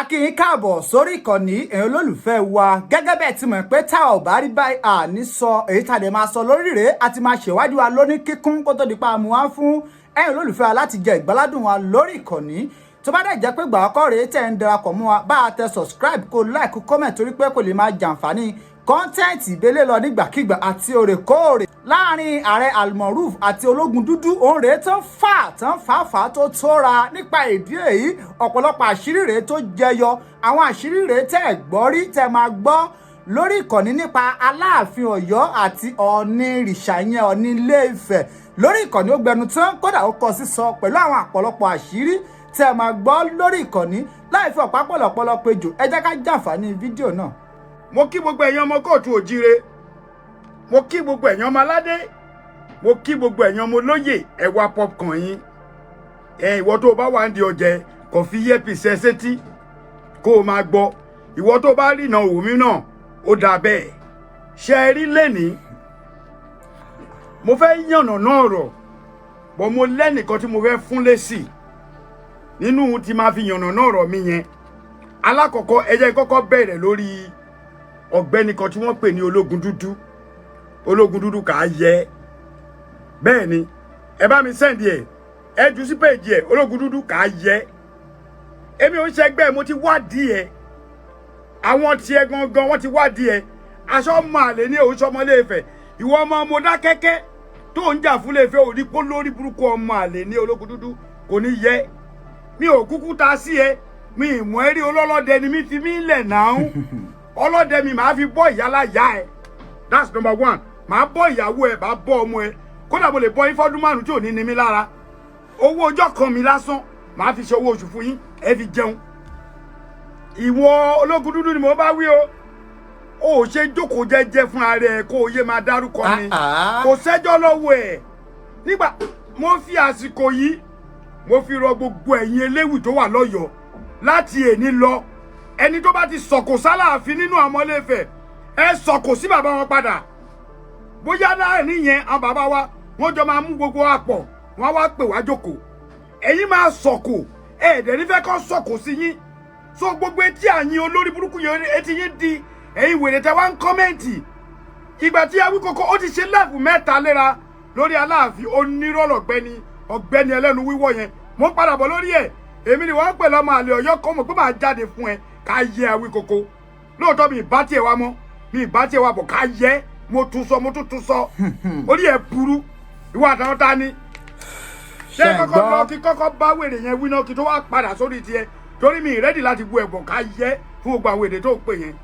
a kí yín káàbọ̀ sórí ìkànnì ẹ̀yin olólùfẹ́ wa gẹ́gẹ́ bẹ́ẹ̀ ti mọ̀ pé tá ò bá rí báyìí àní sọ èyí tá a dẹ̀ máa sọ lórí rèé àti máa ṣèwádìí wa lóní kíkún kó tó di pa àmú wá fún ẹ̀yin olólùfẹ́ wa láti jẹ ìgbáládùn wa lórí ìkànnì tó bá dẹ̀ jẹ́ pé gbàgbọ́ rèé tẹ̀ ń darapọ̀ mọ́ wa bá a tẹ subscribe kó like comment torí pé kò lè máa jàǹfààní kọ́ńtẹ́ǹtì ìbélé lọ nígbàkigbà àti òrèkóòrè láàrin ààrẹ almaroof àti ológun dúdú òun rèé tán fà tó tóra nípa ìdí èyí ọ̀pọ̀lọpọ̀ àṣírí rèé tó jẹyọ àwọn àṣírí rèé tẹ́ ẹ̀ gbọ́ rí tẹ́ máa gbọ́ lórí ìkànnì nípa aláàfin ọ̀yọ́ àti ọ̀ọ̀ni ìrìṣà yẹn ọ̀ọ̀ni ilé ifẹ̀ lórí ìkànnì ó gbẹnu tán kódà ó kọ sísọ pẹ̀lú àwọn àpọ̀lọpọ̀ àṣírí tẹ́ máa gbọ́ lórí ìkànnì láì fi ọ̀pá pọ̀lọpọ̀lọ péjò ẹ jẹ́ ká jàǹfààní fídíò náà. Mo kí gbogbo ẹ̀yin ọmọ kóòtù òjíire, mo kí gbogbo ẹ̀yin ọmọ aládé, mo kí gbogbo ẹ̀yin ọmọ olóyè ẹ wá popcorn yín. Ìwọ tó bá wà ń di ọ̀jẹ̀ kò fi earpiece sétí kó o máa gbọ́. Ìwọ tó bá rí ìnà òwúmí náà ó dà bẹ́ẹ̀. Ṣé ẹ rí lẹ́ni? Mo fẹ́ yànnà náà rọ̀, bọ́ mo lẹ́nìkan tí mo fẹ́ fún lésì nínú tí máa fi yànnà náà rọ̀ mi yẹn. Alákọ̀ọ́kọ́ ẹ jẹ́ kọ́kọ́ bẹ̀rẹ̀ lórí ọ̀gbẹ́ni kan tí wọ́n pè ní ológun dúdú kà á yẹ bẹ́ẹ̀ ni ẹ bá mi sẹ́ndì ẹ jù sí péjì ẹ ológun dúdú kà á yẹ èmi ò ń ṣẹgbẹ́ mo ti wádìí ẹ àwọn tiẹ̀ gangan wọ́n ti wádìí ẹ aṣọ ọmọ àlè ní òun sọmọ Ilé-Ifẹ̀ ìwọ ọmọ Mọdákẹ́kẹ́ tó ń jà fún Ilé-Ifẹ̀ òní kó lórí burúkú ọmọ àlè ní ológun dúdú kò ní yẹ mi ò kúkú ta sí ẹ mi ìmọ̀ ẹ̀rí olólọ́dẹ ni mi fi mí lẹ̀ náà ọlọ́dẹ mi máa fi bọ́ ìyálà yá ẹ that's number one máa bọ́ ìyàwó ẹ máa bọ́ ọmọ ẹ kódà mo lè bọ́ yín fọ́dún márùn tí ò ní ní mi lára owó ọjọ́ kan mi lásán máa fi ṣe owó oṣù fún yín ẹ fi jẹun ìwọ ológun dúdú ni mo bá wí o ò ṣe jókòó jẹ́jẹ́ fún ara ẹ kó o yé máa dárúkọ mi kò sẹ́jọ́ lọ́wọ́ ẹ nígbà mo fi àsìkò yìí mo fi rọ gbogbo ẹ̀yin eléwì tó wà lọ́yọ̀ọ́ láti èní lọ ẹni tó bá ti sọ̀kò sálàáfin nínú àwọn Ilé-Ifẹ̀ ẹ sọ̀kò sí bàbá wọn padà bóyá láàrin yẹn àwọn bàbá wa wọ́n jọ máa mú gbogbo wa pọ̀ wọ́n wá pè wá jókòó ẹ̀yin máa sọ̀kò ẹ̀ẹ́dẹ̀ nífẹ̀ẹ́ kọ́ sọ̀kò sí yín so gbogbo etí àyín olórí burúkú yẹn etí yín di ẹ̀yin wèrè tẹ wá ń kọ́mẹ́ǹtì ìgbà tí Awíkókó ó ti ṣe láàfù mẹ́ta léra lórí Aláàfin onírọ̀lọ̀ ọ̀gbẹ́ni ẹlẹ́nu wíwọ́ yẹn mo ń padà bọ̀ lórí ẹ̀ èmi ni wọ́n ń pè lọ́mọ àlè Ọ̀yọ́ kọ́ mọ̀ pé máa jáde fún ẹ ká yẹ Awíkókó lóòótọ́ mi ìbá tiẹ̀ wá mọ́ mi ìbá tiẹ̀ wá bọ̀ ká yẹ mo tún sọ orí ẹ̀ burú ìwọ àtàwọn ta ni ṣé kọ́kọ́ lọ kí kọ́kọ́ bá wèrè yẹn wí náà kí tó wá padà sórí tiẹ̀ torí mi ìrẹ́dì láti bu ẹ̀bọ̀n ká yẹ fún gbogbo àwọn èdè tó pè yẹn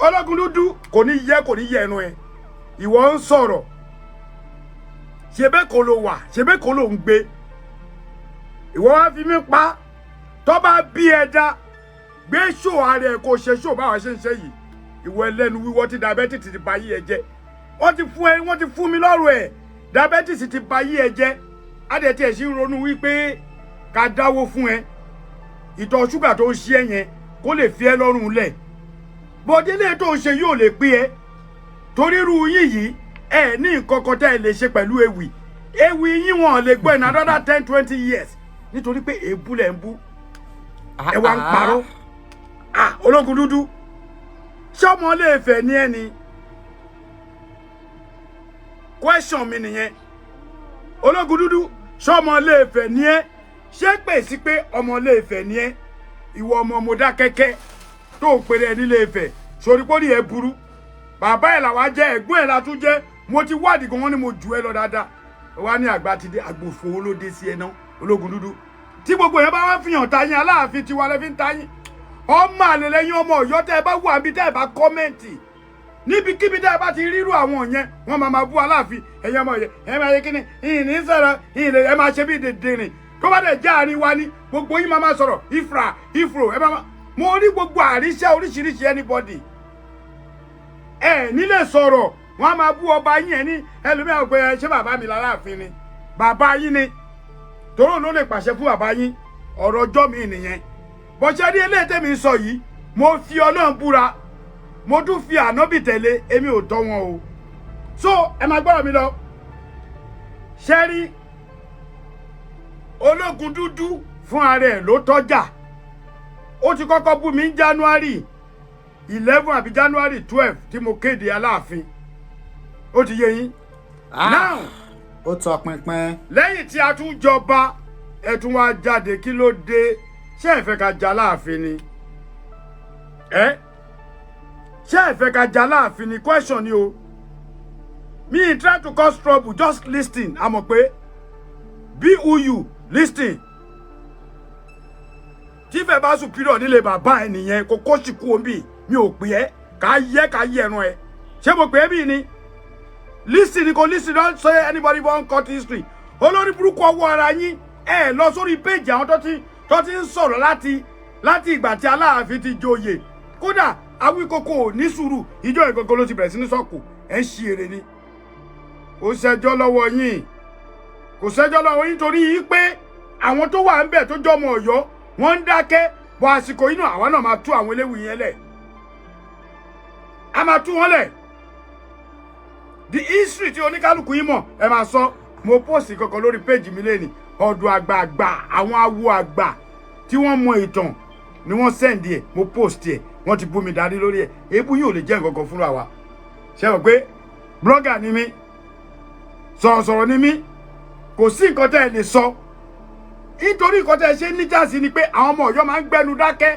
ológun dúdú kò ní yẹ ẹnu ẹ ìwọ ń sọ̀rọ̀ ṣebẹ́ kò ló wà ṣebẹ́ kò ló ń gbé ìwọ wá fi mí pa tó bá bí ẹ dá gbé ṣó ààrẹ kò ṣe ṣó báwa ṣe ń ṣe yìí ìwọ ẹlẹ́nu wíwọ́ tí diabetes ti ba yí ẹ jẹ́ wọ́n ti fún mi lọ́rùn ẹ̀ diabetes ti ba yí ẹ jẹ́ adẹ̀tí ẹ̀ sì ń ronú wípé ká dáwó fún ẹ ìtọ̀ ṣúgà tó ń ṣe ẹ yẹn kó lè fi ẹ lọ́rùn lẹ̀ bọ́délé tó ń ṣe yóò lè pé ẹ torí irú yín yìí ẹ ní nǹkan kan tẹ́ ẹ lè ṣe pẹ̀lú ewì yín wọn lè gbọ́ in another 10-20 years nítorí pé èébú lẹ̀ ń bú ẹ wá ń parọ́ ológun dúdú ṣọmọ Ilé-Ifẹ̀ ní ẹni question mi nìyẹn ológun dúdú ṣọmọ Ilé-Ifẹ̀ ní ẹ ṣé pè sí pé ọmọ Ilé-Ifẹ̀ ní ẹ ìwọ ọmọ Mọdákẹ́kẹ́ tó ń pèrè ní Ilé-Ifẹ̀ sórí pọ́lì ẹ burú bàbá ẹ̀ làwa jẹ́ ẹ̀gbọ́n ẹ̀ la tún jẹ́ mo ti wádìí gan wọn ni mo jù ẹ lọ dáadáa wá ní àgbà ti dé àgbòfò ló dé sí ẹ náà ológun dúdú tí gbogbo yẹn bá wá fihàn ta yín Aláàfin tiwa lẹ fi ń ta yín ọmọ àlè lẹ́yìn ọmọ Ọ̀yọ́ tẹ́ ẹ bá wà bí tẹ́ ẹ bá kọ́mẹ́ǹtì níbikíbi tẹ́ ẹ bá ti rírú àwọn yẹn wọ́n máa bú Aláàfin ẹ̀yin ọmọ yẹn ẹ máa yẹ kí ni ìyìn ní sọ̀rọ̀ ìyìn lè ẹ máa ṣe bí dèdèrìn tó bá dẹ̀ já àárín wa ní gbogbo yín máa sọ̀rọ̀ ifro ẹ máa mo rí gbogbo àríṣẹ́ oríṣiríṣi anybody ẹ nílé sọ̀rọ̀ wọ́n á máa bú ọba yín ẹ ní ẹlòmíràn pé ṣé bàbá mi l'Aláàfin ni bàbá yín ni tòró ló lè pàṣẹ fún bàbá yín ọ̀rọ̀ ọjọ́ mi nìyẹn bọ́sẹ̀ rí eléyìí tèmi sọ yìí mo fi Ọlọ́run búra mo tún fi ànábì tẹ̀lé èmi ò tọ́ wọn o so ẹ máa gbọ́dọ̀ mi lọ ṣe rí ológun dúdú fún ara ẹ̀ ló tọ́jà ó ti kọ́kọ́ bú mi ní January 11 àbí January 12 tí mo kéde Aláàfin ó ti yé yín. Now ó tọ pinpin. lẹ́yìn tí a tún jọba ẹ tún wá jáde kí ló dé ṣé ẹ fẹ́ ká jà Láàfin ni ṣé ẹ fẹ́ ká jà Láàfin ni question ni o. Me try to cause trouble, just listen. I'm okay. Be who you listen. Tí fẹ́ bá superior nílé bàbá ẹ nìyẹn kò kó sì kú omi mi ò pè ẹ́ ká yẹ ẹran ẹ. Ṣé mo pè é bí ni? Listen kò listen, don't say anybody won't cut history. Olórí burúkú ọwọ́ ara yín ẹ lọ sórí page àwọn tó ti ń sọ̀rọ̀ láti ìgbà tí Aláàfin ti joyè. Kódà Awíkókó ní sùúrù ìjọ ìgọ̀gọ̀ ló ti bẹ̀rẹ̀ sí ní sọ̀kù ẹ̀ ń ṣe èrè ni. Kò ṣẹjọ́ lọ́wọ́ yín kò ṣẹjọ́ lọ́wọ́ yín torí yín pé àwọn tó wà ń bẹ̀ tó jọmọ Ọ̀yọ́ wọ́n ń dákẹ́ bọ̀ àsìkò yìí náà àwa náà máa tú àwọn eléwu yẹn lẹ̀ a máa tú wọn lẹ̀ the history tí oníkálukú yín mọ̀ ẹ máa sọ mo post kankan lórí page mi lẹ́ni ọ̀dọ̀ àgbààgbà àwọn awo àgbà tí wọ́n mọ ìtàn ni wọ́n send ẹ̀ mo post ẹ̀ wọ́n ti bú mi darí lórí ẹ̀ èébú yìí ò lè jẹ́ nǹkan kan fúnra wa ṣe mọ̀ pé blogger ni mí sọ̀rọ̀sọ̀rọ̀ ni mí kò sí nǹkan tẹ́ ẹ lè sọ nítorí nǹkan tẹ́ ẹ ṣe níjà sí ni pé àwọn ọmọ Ọ̀yọ́ máa ń gbẹnu dákẹ́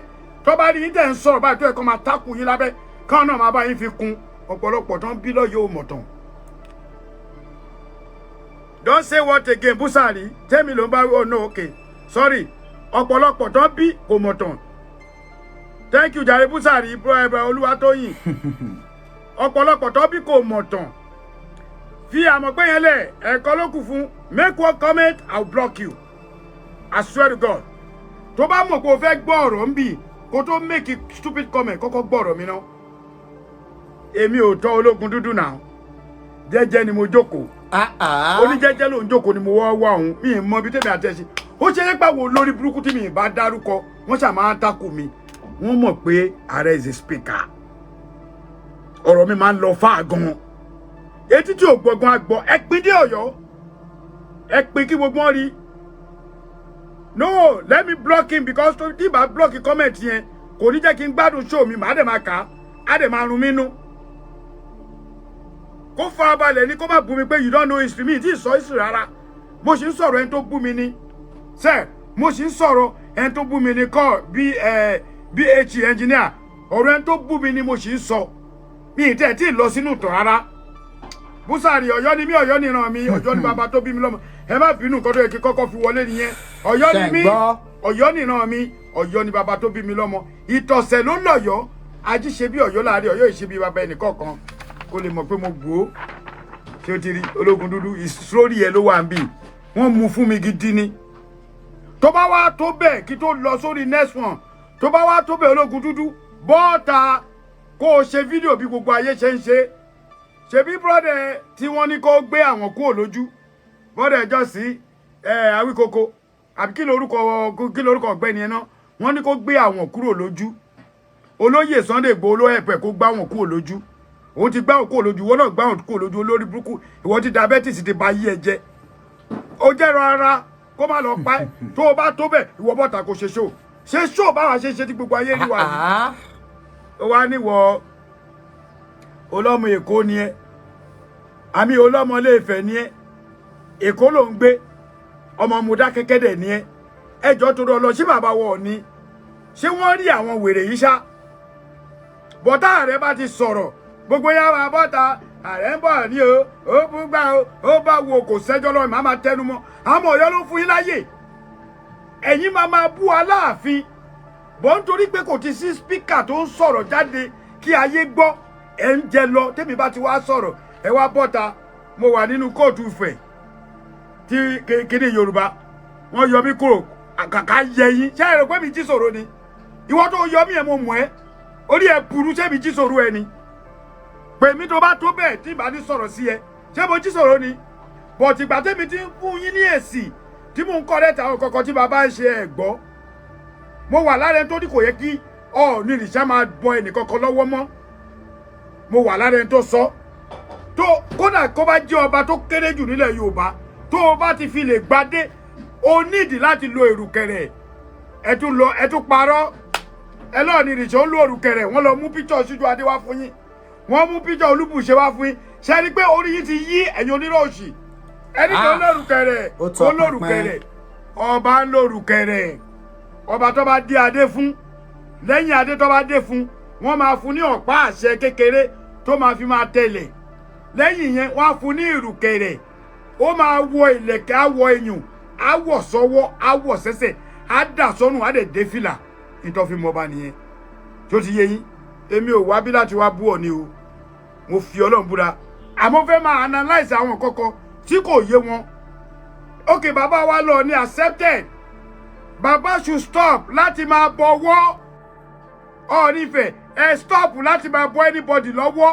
tó bá rí yín tẹ́ ń sọ̀rọ̀ báyìí tó ẹ̀kọ́ máa tákù yín lábẹ́ káwọn náà máa bá yín fi kún ọ̀pọ̀lọpọ̀ tó ń bí lọ́yọ̀ òmọ̀tàn. Don't say what again Busari tẹ́mi ló ń bá oh no okay sorry ọ̀pọ̀lọpọ̀ tó ń bí kò mọ̀tàn thank you jàre Busari Olúwatóyìn ọ̀pọ̀lọpọ̀ tó bí kò mọ̀tàn fi àmọ̀ pé yẹn lẹ̀ ẹ̀kọ́ ló kù fún make one comment I'll block you I swear to God tó bá mọ̀ pé o fẹ́ gbọ́ ọ̀rọ̀ ń bì kó tó make a stupid comment kọ́kọ́ gbọ́ ọ̀rọ̀ mi náà èmi ò tọ́ Ológundúdù náà jẹ́jẹ́ ni mo jókòó oníjẹ́jẹ́ ló ń jókòó ni mo wá òun mi ì mọ bí tèmi àti ẹ̀sìn ó ṣe é pàwọ́ lórí burúkú tí mi ì bá dárúkọ wọ́n ṣà máa ń takò mi wọ́n mọ̀ pé ààrẹ is a speaker ọ̀rọ̀ mi máa ń lọ fáà gan-an etí tí ò gbọ̀ngàn àgbọ̀ ẹ pín dé Ọ̀yọ́ ẹ pín kí gbogbo wọn rí no let me block him because tí bá block comment yẹn kò ní jẹ́ kí n gbádùn show mi màá dẹ̀ máa kà á dẹ̀ máa rún mí nú kó farabalẹ̀ ní kó má bú mi pé you don't know history mi tí ì sọ history rárá mo sì ń sọ̀rọ̀ ẹni tó bú mi ní sẹ́ mo sì ń sọ̀rọ̀ ẹni tó bú mi ní kọ́ bí engineer ọ̀rọ̀ ẹni tó bú mi ní mo sì ń sọ mi ì tẹ̀ tí ì lọ sínú ìtàn rárá Busari Ọ̀yọ́ ni mí Ọ̀yọ́ níran mi Ọ̀yọ́ ni bàbá tó bí mi lọ́mọ ẹ má bínú nǹkan tó yẹ kí kọ́kọ́ fi wọlé nìyẹn Ọ̀yọ́ ni mí Ọ̀yọ́ níran mi Ọ̀yọ́ ni bàbá tó bí mi lọ́mọ ìtọ̀sẹ̀ ló lọ́yọ́ ají ṣe bí Ọ̀yọ́ láàrin Ọ̀yọ́ ìṣe bí bàbá ẹnìkọ̀ọ̀kan kó lè mọ̀ pé mo gbó ṣé o ti rí Ológundúdù ìsórí ẹ ló wà ń bì wọ́n mú fún mi gidi ni tó bá wá tó bẹ́ẹ̀ kí tó lọ sórí next one tó bá wá tó bẹ́ẹ̀ Ológundúdù bọ́ọ̀ta kó o ṣe fídíò bí gbogbo ayé ṣe ń ṣe ṣebí brọ́dẹ̀ tí wọ́n ní kó gbé àwọn kúrò lójú brọ́dẹ̀ ẹjọ́ sí Awíkókó àbí kí lórúkọ ọ̀gbẹ́ni ẹ̀ náà wọ́n ní kó gbé àwọn kúrò lójú olóyè Sunday Igboho ló ẹ̀pẹ̀ kó gbá àwọn kúrò lójú òun ti gbá àwọn kúrò lójú wọ́n náà gbá àwọn kúrò lójú olórí burúkú ìwọ ti diabetes ti ba yí ẹ jẹ ó jẹ́ rárá kó má lọ pa ẹ́ tó o bá tó bẹ̀ ìwọ bọ́ta kò ṣe ṣó báwa ṣe tí gbogbo ayé rí wa yìí ó wá níwọ̀ olọ́mọ Èkó ni ẹ́ àmì olọ́mọ Ilé-Ifẹ̀ ni ẹ́ Èkó ló ń gbé ọmọ Mọdákẹ́kẹ́ dẹ̀ ni ẹ́ ẹjọ́ tó lọ sí bàbá wọ̀ ni ṣé wọ́n rí àwọn wèrè yìí ṣá bọ́tà ààrẹ bá ti sọ̀rọ̀ gbogbo yà máa bọ́ta ààrẹ ń bọ̀ ní ó búgbà ó bá wo kò sẹ́jọ́ lọ́wọ́ máa tẹnu mọ́ àmọ́ Ọ̀yọ́ ló fún yín láyè ẹ̀yin máa bú Aláàfin bọ́ nítorí pé kò ti sí spíkà tó ń sọ̀rọ̀ jáde kí ayé gbọ́ ẹ̀ ń jẹ lọ tèmi bá ti wá sọ̀rọ̀ ẹ wá bọ́ta mo wà nínú kóòtù Ifẹ̀ tí kéde Yorùbá wọ́n yọ mí kúrò àkàkà yẹ yín ṣé ẹ rò pé mi jí sọ̀rọ̀ ni ìwọ tó yọ mí ẹ̀ mo mọ̀ ẹ́ orí ẹ̀ burú ṣé mi jí sọ̀rọ̀ ẹ ni pèmí tó bá tó bẹ́ẹ̀ tí ìbá ní sọ̀rọ̀ sí ẹ ṣé mo jí sọ̀rọ̀ ni bọ̀tì ìgbà tèmi ti ń fún yín ní èsì tí mò ń kọ́ lẹ́tà àwọn kọ̀ọ̀kan tí bàbá ń ṣe ẹ̀ gbọ́ mo wà lára ẹni tó ní kò yẹ kí Ọọ̀ni ìrìṣà máa bọ ẹnìkankan lọ́wọ́ mọ́ mo wà lára ẹni tó sọ tó kódà kó bá jẹ́ ọba tó kéré jù nílẹ̀ Yorùbá tó o bá ti fi lè gbadé o nídìí láti lo èrùkẹ̀rẹ̀ ẹ tún parọ́ ẹlọ́ọ̀ni ìrìnsẹ̀ ó lò òrùkẹ̀rẹ̀ wọ́n lọ mú píṣọ̀ Síjú Adé wá fún yín wọ́n mú píṣọ̀ Olúbùṣe wá fún yín ṣe rí pé orí yín ti yí ẹ̀yin oníròòṣì ẹni tó lórùkẹ̀rẹ̀ ó lórùkẹ̀rẹ̀ ọba ń lórùkẹ̀rẹ̀ ọba tó bá dé adé fún lẹ́yìn adé tó bá dé fún wọ́n máa fún ní ọ̀pá àṣẹ kékeré tó máa fi máa tẹ̀lẹ̀ lẹ́yìn yẹn wọ́n á fún ní ìrùkẹ̀rẹ̀ ó máa wọ ìlẹ̀kẹ̀ á wọ ẹ̀yùn á wọ̀ sọ́wọ́ á wọ̀ sẹ́sẹ̀ á dà sọ́nù á dẹ̀ dé fìlà nítorí fi mọba nìyẹn tó ti yé yín èmi ò wá bí láti wá bú ọ ni o mo fi Ọlọ́run búra àmọ́ fẹ́ máa analyse àwọn kọ́kọ́ tí kò yé wọn ok bàbá wa lọ ní accepted bàbá should stop láti máa bọ̀wọ́ Ọ̀ọ̀nìfẹ̀ ẹ stop láti máa bọ́ anybody lọ́wọ́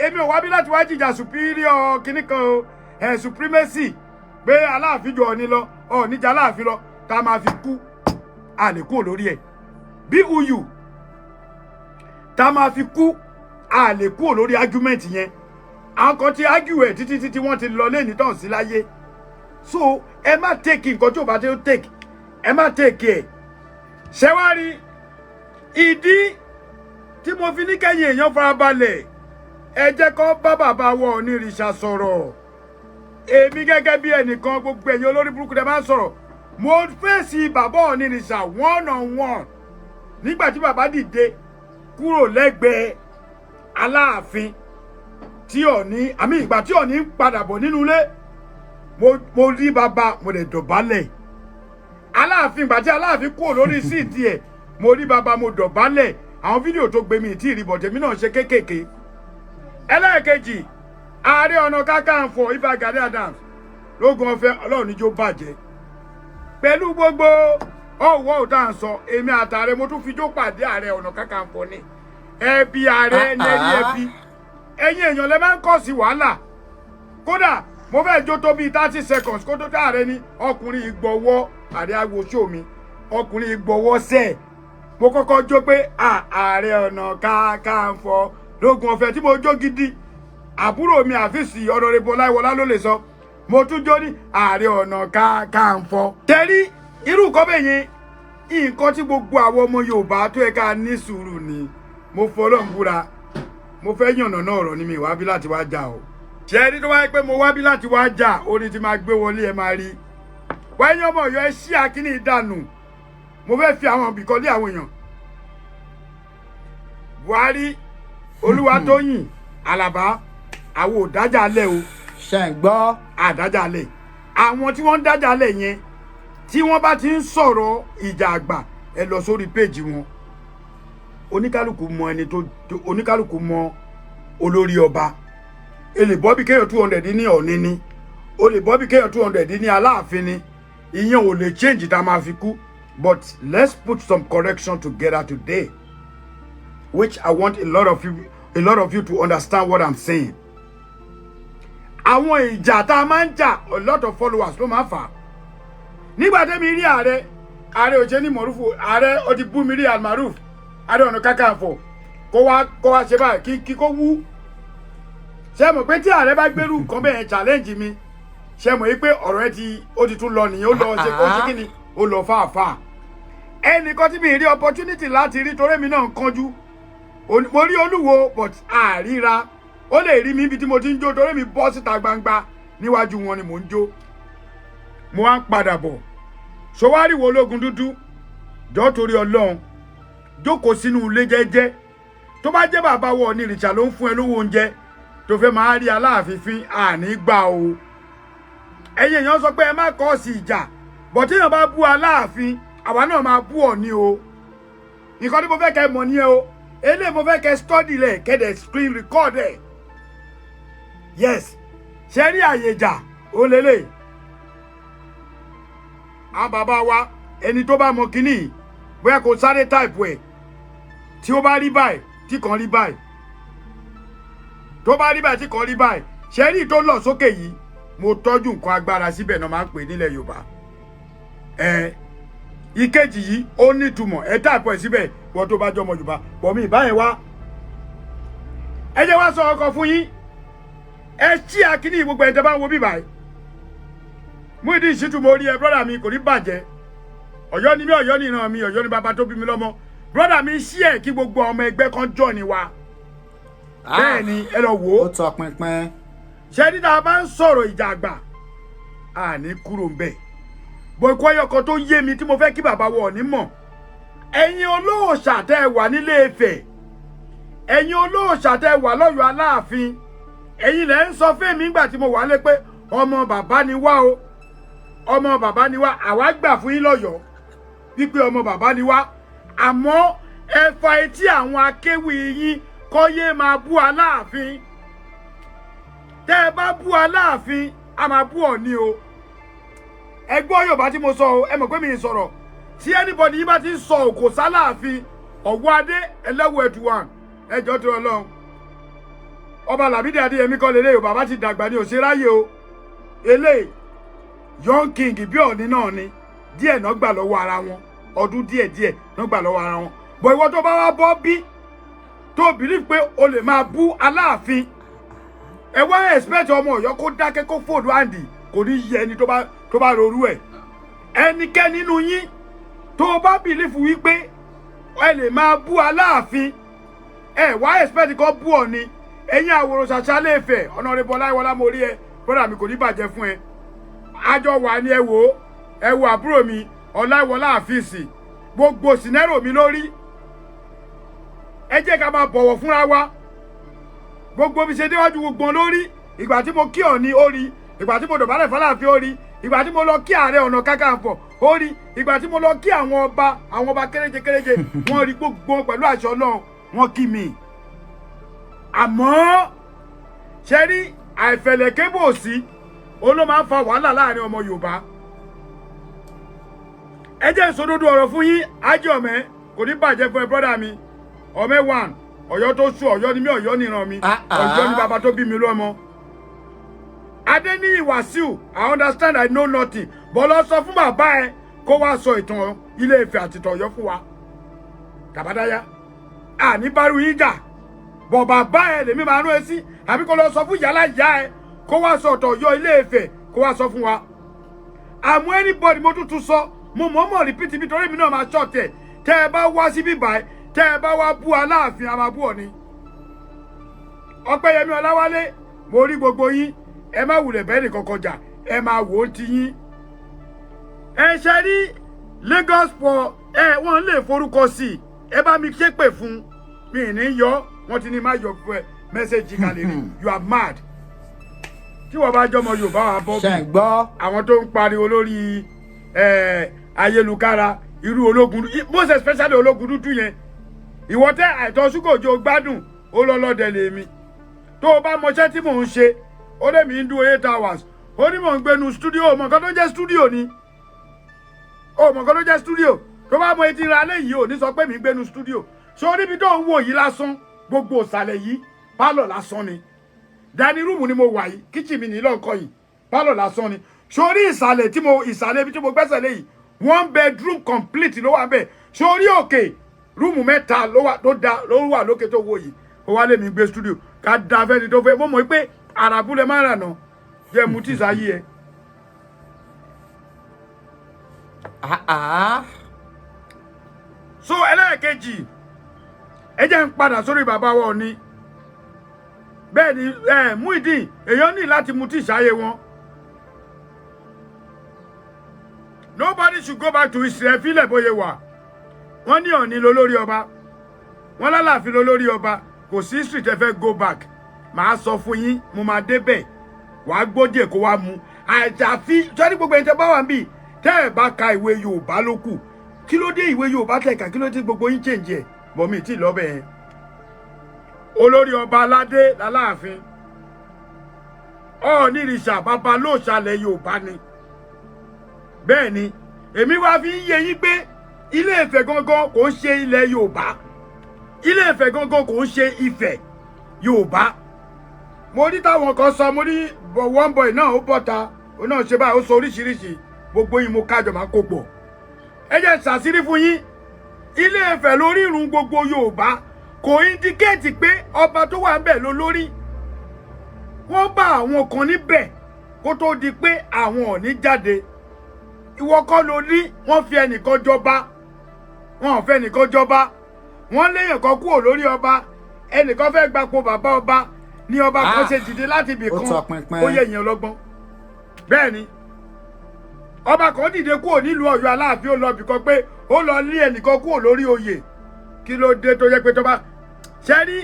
èmi ò wá bí láti wá jìjà superior kìíní kan o supremacy pé Aláàfin jọ Ọọ̀ni lọ Ọọ̀nìjà Aláàfin lọ tá a máa fi kú àlékún lórí ẹ̀ bí uyu tá a máa fi kú àlékún lórí argument yẹn àwọn kan ti argue ẹ̀ títí wọ́n ti lọ lẹ́ni tán sí láyé so ẹ má take nǹkan tí ò bá tẹ́ take ẹ má take ẹ̀ ṣẹ́wárí ìdí tí mo fi ní kẹ́yìn èèyàn farabalẹ̀ ẹ jẹ́ kó bá bàbá wọ onírìṣà sọ̀rọ̀ èmi gẹ́gẹ́ bí ẹnìkan gbogbo ẹ̀yin olórí burúkú tẹ́ máa ń sọ̀rọ̀ mo fèsì bàbá onírìṣà one on one nígbà tí bàbá dìde kúrò lẹ́gbẹ̀ẹ́ Aláàfin tí Ọọ̀ni àmì ìgbà tí Ọọ̀ni ń padà bọ̀ nínú ilé mo rí bàbá mo lè dọ̀bálẹ̀ Aláàfin ìgbà tí Aláàfin kúrò lórí síìtì ẹ̀ mo rí bàbá mo dọ̀bálẹ̀ àwọn fídíò tó gbé mi tí ìrìbọ̀ tèmi náà ṣe kéékèèké ẹlẹ́ẹ̀kejì Ààrẹ Ọ̀nà Kakanfò Ìbà Gani Adams lógun ọ̀fẹ́ Ọlọ́run níjó bàjẹ́ pẹ̀lú gbogbo ọ̀wọ́ òtá ń sọ èmi àtàrẹ mo tún fi jó pàdé Ààrẹ Ọ̀nà Kakanfò ni ẹbí ààrẹ lẹ́rí ẹbí ẹ̀yin èèyàn lẹ máa ń kọ́ sí wàhálà kódà mo fẹ́ jó tó bíi 30 seconds kó tó táàrẹ ní ọkùnrin ìgbọ̀wọ́ Ààrẹ awoṣó mi ọkùnrin ìgbọ̀wọ́ sẹ́ẹ̀ mo kọ́kọ́ jó pé Ààrẹ Ọ̀nà Kakanfò lógun ọ̀fẹ́ tí mo jó gidi àbúrò mi àfíìsì Honorable Ọláìwọlá ló lè sọ mo tún jó ní Ààrẹ Ọ̀nà Kakanfò tẹ́rí irú nǹkan bẹ́ẹ̀ yẹn nǹkan tí gbogbo àwọn ọmọ Yorùbá tó yẹ ká ní sùúrù ni mo fọlọ́n búra mo fẹ́ yànnà náà ọ̀rọ̀ ni mi wá bí láti wá jà o ṣe ẹni tó wáyé pé mo wá bí láti wá jà orin tí máa gbé wọlé ẹ máa rí wáyé ọmọ Ọ̀yọ́ ẹ ṣí àkíní ìdànù mo fẹ́ fi àwọn ibìkan lé àwọn èèyàn Buhari Olúwatóyìn Àlàbá àwọn ò dájà lẹ̀ o ṣe ń gbọ́ àdájà lẹ̀ àwọn tí wọ́n ń dájà lẹ̀ yẹn tí wọ́n bá ti ń sọ̀rọ̀ ìjà àgbà ẹ lọ sórí péjì wọn oníkálùkù mọ ẹni tó oníkálùkù mọ olórí ọba ẹ lè bọ́ bí kéèyàn 200 ní Ọ̀ọ̀ni ni o lè bọ́ bí kéèyàn 200 ní Aláàfin ni ìyẹn ò lè change tá a máa fi kú but let's put some correction together today which I want a lot of you to understand what I'm saying. Àwọn ìjà tá a máa ń jà a lot of followers ló máa ń fà. Nígbà tẹ́mi rí ààrẹ òjé mọ̀rúfù ààrẹ ó ti bú mi rí AARE Ọ̀nà Kakanfò kó wá ṣe báyìí kí kó wú. Ṣé mọ̀ pé tí ààrẹ bá gbérù nǹkan bẹ́ẹ̀ challenge mi ṣé mọ̀ pé ọ̀rọ̀ ẹ ó ti tún lọ nìyẹn ó lọ ṣe kó ṣe kí ni ó lọ fàáfàá. Ẹnìkan tí mi rí opportunity láti rí torí mi náà ń kánjú mo rí Olúwo but àríra ó lè rí mi ibi tí mo ti ń jó torí mi bọ́ síta gbangba níwájú wọn ni mò ń jó mo wá ń padà bọ̀ ṣọwárí wo Ológundúdú jọ́ torí Ọlọ́run jókòó sínú ilé jẹ́jẹ́ tó bá jẹ́ bàbá wọ ní ìrìṣà ló ń fún ẹ lówó oúnjẹ tó fẹ́ máa rí Aláàfin fín àní gbà o ẹ̀yin èèyàn sọ pé ẹ má kọ́ sí ìjà bọ̀ tí èèyàn bá bú Aláàfin àwa náà máa bú Ọọ̀ni o nǹkan tí mo fẹ́ kẹ́ mọ̀ ní ẹ o eléyìí mo fẹ́ kẹ́ study lẹ̀ kẹ́dẹ̀ screen record ẹ̀ yes ṣe rí àyè ìjà ó lélẹ̀ àwọn bàbá wa ẹni tó bá mọ kínní bóyá kò sáré type ẹ̀ tí ó bá rí báyìí tí kan rí báyìí tó bá rí báyìí tí kan rí báyìí ṣe rí tó lọ sókè yìí mo tọ́jú nǹkan agbára síbẹ̀ náà máa ń pè nílẹ̀ Yorùbá ìkejì yìí ó nítumọ̀ ẹ type ẹ̀ síbẹ̀ wọ́n tó bá jọmọ Yorùbá pọ̀ mí báyẹn wá ẹ jẹ́ wá sọ ọkọ̀ fún yín ẹ ṣí àkíní gbogbo ẹ̀ tẹ́ bá ń wo bí báyìí Muyideen Shittu mo rí ẹ brọ́dà mi kò ní bàjẹ́ Ọ̀yọ́ ni mí Ọ̀yọ́ ni ìran mi Ọ̀yọ́ ni bàbá tó bí mi lọ́mọ brother mi share kí gbogbo ọmọ ẹgbẹ́ kan jọ ni wa bẹ́ẹ̀ ni ẹ lọ wò ó tọ pinpin. ṣé ní tá a bá ń sọ̀rọ̀ ìjà àgbà a ní kúrò ńbẹ̀ bó ikú ẹyọkan tó yé mi tí mo fẹ́ kí bàbá wọ̀ ní mọ̀ ẹ̀yin olóòṣà tẹ́ ẹ wà nílé Ifẹ̀ ẹ̀yin olóòṣà tẹ́ ẹ wà lọ́yọ̀ọ́ Aláàfin ẹ̀yin lẹ́ ń sọ fún mi nígbà tí mo wà lé pé ọmọ bàbá ni wá o ọmọ bàbá ni wá àwa gbà fún yín lọ́yọ̀ọ́ wípé ọmọ bàbá ni wá àmọ́ ẹ fa etí àwọn akéwì yín kọ́ yé máa bú Aláàfin tẹ́ ẹ bá bú Aláàfin a máa bú Ọọ̀ni o ẹ gbọ́ Yorùbá tí mo sọ o ẹ mọ̀ pé mi ì sọ̀rọ̀ tí anybody yìí bá ti sọ òkò sálàáfin Ọ̀wọ́ Adé ẹlẹ́wọ̀ ẹ̀tùwàn ẹjọ́ tó Ọlọ́run ọba Làbídì Adéyẹmí kọ́ lélẹ́yìí o bàbá ti dàgbà ní òṣèráyè o eléyìí young king bí Ọọ̀ni náà ni díẹ̀ náà gbà lọ́wọ́ ara wọn ọdún díẹ̀ náà gbà lọ́wọ́ ara wọn bọ̀ ìwọ tó bá wá bọ́ bí tó believe pé o lè máa bú Aláàfin ẹ wá expect ọmọ Ọ̀yọ́ kó dákẹ́ kó fòdù àǹdì kò ní yẹ ẹni tó bá rorú ẹ̀ ẹnikẹ́ni nínú yín tó bá believe wípé ẹ lè máa bú Aláàfin ẹ wá expect kó bú Ọọ̀ni ẹ̀yin àwòrán ṣàṣà lè fẹ̀ Honorable Ọláyíwọlá mo rí ẹ brother mi kò ní bàjẹ́ fún ẹ àjọ wà ní ẹ wo àbúrò mi Ọláyíwọlá àfíìsì gbogbo sinero mi lórí ẹ jẹ́ ká máa bọ̀wọ̀ fúnra wa gbogbo bí ṣe déwájú gbogbo lórí ìgbà tí mo kí Ọọ̀ni ó rí ìgbà tí mo dọ̀bálẹ̀ f'Aláàfin ó rí ìgbà tí mo lọ kí Ààrẹ Ọ̀nà Kakanfò ó rí ìgbà tí mo lọ kí àwọn ọba kéréje wọ́n rí gbogbo pẹ̀lú àṣọ náà wọ́n kí mi àmọ́ ṣe rí àìfẹ̀lẹ̀kébò sí ó ló máa ń fa wàhálà láàrin ọmọ Yorùbá ẹ jẹ́ ìsòdodo ọ̀rọ̀ fún yín ájì ọ̀mẹ́ kò ní bàjẹ́ fún ẹ brọ́dà mi ọ̀mẹ́ one Ọ̀yọ́ tó sú Ọ̀yọ́ ni mí Ọ̀yọ́ nìran mi Ọ̀yọ́ ni bàbá tó bí mi lọ́mọ Adéníyì Wàsíù I understand I know nothing bọ́ lọ sọ fún bàbá ẹ kó wá sọ ìtàn Ilé Ifẹ̀ àti ìtàn Ọ̀yọ́ fún wa tàbádáyá àní bárú yín jà bọ̀ bàbá ẹ lèmi máa rán ẹ sí àbí kó lọ sọ fún yàrá ìyá ẹ kó wá sọ ìtàn Ọ̀yọ́ Ilé Ifẹ̀ kó wá sọ fún wa àmọ́ anybody mo tún sọ mo mọ̀ọ́mọ̀ repeat mi torí mi náà máa ṣọ̀tẹ̀ tẹ́ ẹ bá wá sí bíbá ẹ tẹ́ ẹ bá wá bú Aláàfin a máa bú Ọọ̀ni Ọpẹ́yẹmí Ọláwálé mo rí gbogbo yín ẹ má wulẹ̀ bẹ́ẹ̀ nìkan kọjá ẹ máa wò ó ti yín ẹ ṣe rí Lagos pọ̀ wọ́n lè forúkọ sí i ẹ bá mi ṣépè fún mi ní yọ wọ́n ti ní má yọ fún ẹ mẹ́sẹ̀jì kalẹ̀ rí you are mad tí wọ́n bá jọmọ Yorùbá wa bọ́ bí àwọn tó ń pariwo lórí ayélujára irú most especially Ológundúdù yẹn ìwọ tẹ àìtọ́ ṣúgòjò gbádùn ó lọ́lọ́dẹ lèmi tó o bá mọṣẹ́ tí mò ń ṣe ó lè mí ń dún 8 hours ó ní mò ń gbénu studio ó mọ̀ nǹkan tó jẹ́ studio ni ó mọ̀ nǹkan tó jẹ́ studio tó bá mọ etí ra léyìí ò ní sọ pé mi ń gbénu studio so níbi tó ń wò yìí lásán gbogbo ìsàlẹ̀ yìí pálọ̀ lásán ni dining room ni mo wà yìí kitchen mi ní lọ́nkọ́ yìí pálọ̀ lásán ni sórí ìsàlẹ̀ ibi tí mo gbẹ́sẹ̀ lé yìí 1 bedroom complete ló wà bẹ́ẹ̀ sórí òkè rúùmù 3 ló wà lókè tó wò yìí ó wá lè mi gbé studio ká da fẹ́ni tó fẹ́ mo mọ̀ pé àràbù lè má rànà jẹ́ mu tí sáyé ẹ. so ẹlẹ́ẹ̀kejì ẹ jẹ́ ń padà sórí bàbá wa Ọọ̀ni bẹ́ẹ̀ ni Muyideen èèyàn ní láti mu tí sáyé wọn. Nobody should go back to Israel fílẹ̀ bóyá wà wọ́n ní Ọọ̀ni lólórí ọba wọ́n l'Aláàfin lólórí ọba kò sí history tẹ́ fẹ́ go back màá sọ fún yín mo máa débẹ̀ wàá gbódìẹ̀ kó wá mu àjàfi sọ́ni gbogbo ẹni tẹ́ bá wà níbí tẹ́ ẹ̀ bá ka ìwé Yorùbá ló kù kí ló dé ìwé Yorùbá tẹ̀ ká kí ló dé gbogbo yín change ẹ̀ bọ̀mí tí lọ́bẹ̀ yẹn olórí ọba aládé l'Aláàfin Ọ̀ọ̀nìrìṣà bàbá lóòṣàlẹ̀ Yorùbá ni bẹ́ẹ̀ ni èmi wá fi ń yé yín pé Ilé Ifẹ̀ gangan kò ń ṣe ilẹ̀ Yorùbá Ilé Ifẹ̀ gangan kò ń ṣe Ifẹ̀ Yorùbá mo ní táwọn kan sọ mo ní one boy náà ó bọ́ta ó náà ṣe báyìí ó sọ oríṣiríṣi gbogbo yín mo kájọ máa kó pọ̀ ẹ jẹ́ ṣàṣírí fún yín Ilé Ifẹ̀ lórí ìrun gbogbo Yorùbá kò indicate pé ọba tó wà níbẹ̀ ló lórí wọ́n bá àwọn kan níbẹ̀ kó tó di pé àwọn ò ní jáde ìwọ kọ́ ló ní wọ́n fi ẹnìkan jọba wọn ò fẹ́ ẹnìkan jọba wọ́n léèyàn kan kúrò lórí ọba ẹnìkan fẹ́ gbapò bàbá ọba ní ọba kan ṣe dìde láti ibì kan ó yẹ ìyẹn ọlọ́gbọ́n bẹ́ẹ̀ ni ọba kan dìde kúrò nílùú Ọ̀yọ́ Aláàfin ó lọ bìkan pé ó lọ lé ẹnìkan kúrò lórí oyè kí ló dé tó yẹ pé tó bá ṣe rí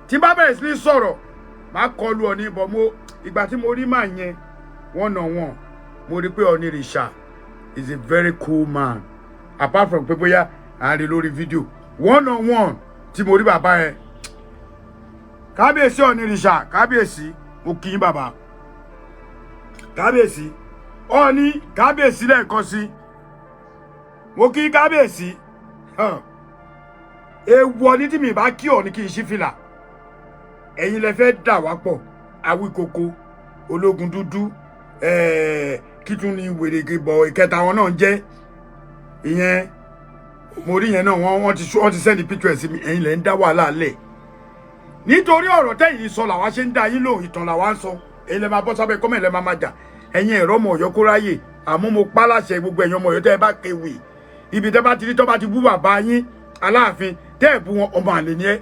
tí bá bẹ̀rẹ̀ sí ní sọ̀rọ̀ máa kọlu Ọọ̀ni bọ̀ mo ìgbà tí mo rí màá yẹn one on one mo rí pé Ọọ̀nìrìṣà is a very cool man apart from pé bóyá à ń rí lórí fídíò one on one tí mo rí bàbá yẹn kábíyèsí Ọọ̀nìrìṣà kábíyèsí mo kí yín bàbá kábíyèsí Ọọ̀ni kábíyèsí lẹ́ẹ̀kan sí mo kí kábíyèsí èèwọ̀ ní tí mi bá kí Ọọ̀ni kí n ṣí fìlà ẹ̀yin lẹ fẹ́ dà wá pọ̀ Awíkoko Ológundúdú kí tún ní wèrègè bọ̀ ìkẹta wọn náà jẹ́ ìyẹn mo rí yẹn náà wọ́n ti sẹ́ni picture sí mi ẹ̀yin lẹ ń dá wàhálà lẹ̀ nítorí ọ̀rọ̀ tẹ́yìn sọ làwa ṣe ń dá yín lóhùn ìtàn làwa ń sọ ẹ̀yin lẹ máa bọ́ sábẹ́ kọ́mẹ̀ lẹ máa jà ẹ̀yin ẹ̀rọ ọmọ Ọ̀yọ́ kó ráyè àmọ́ mo pa láṣẹ gbogbo ẹ̀yin ọmọ Ọ̀yọ́ tẹ́ ẹ bá kéwì ibi tẹ́ bá ti rí tọ́ bá ti bú bàbá yín Aláàfin tẹ́ ẹ̀ bú wọn ọmọ àlè ni ẹ́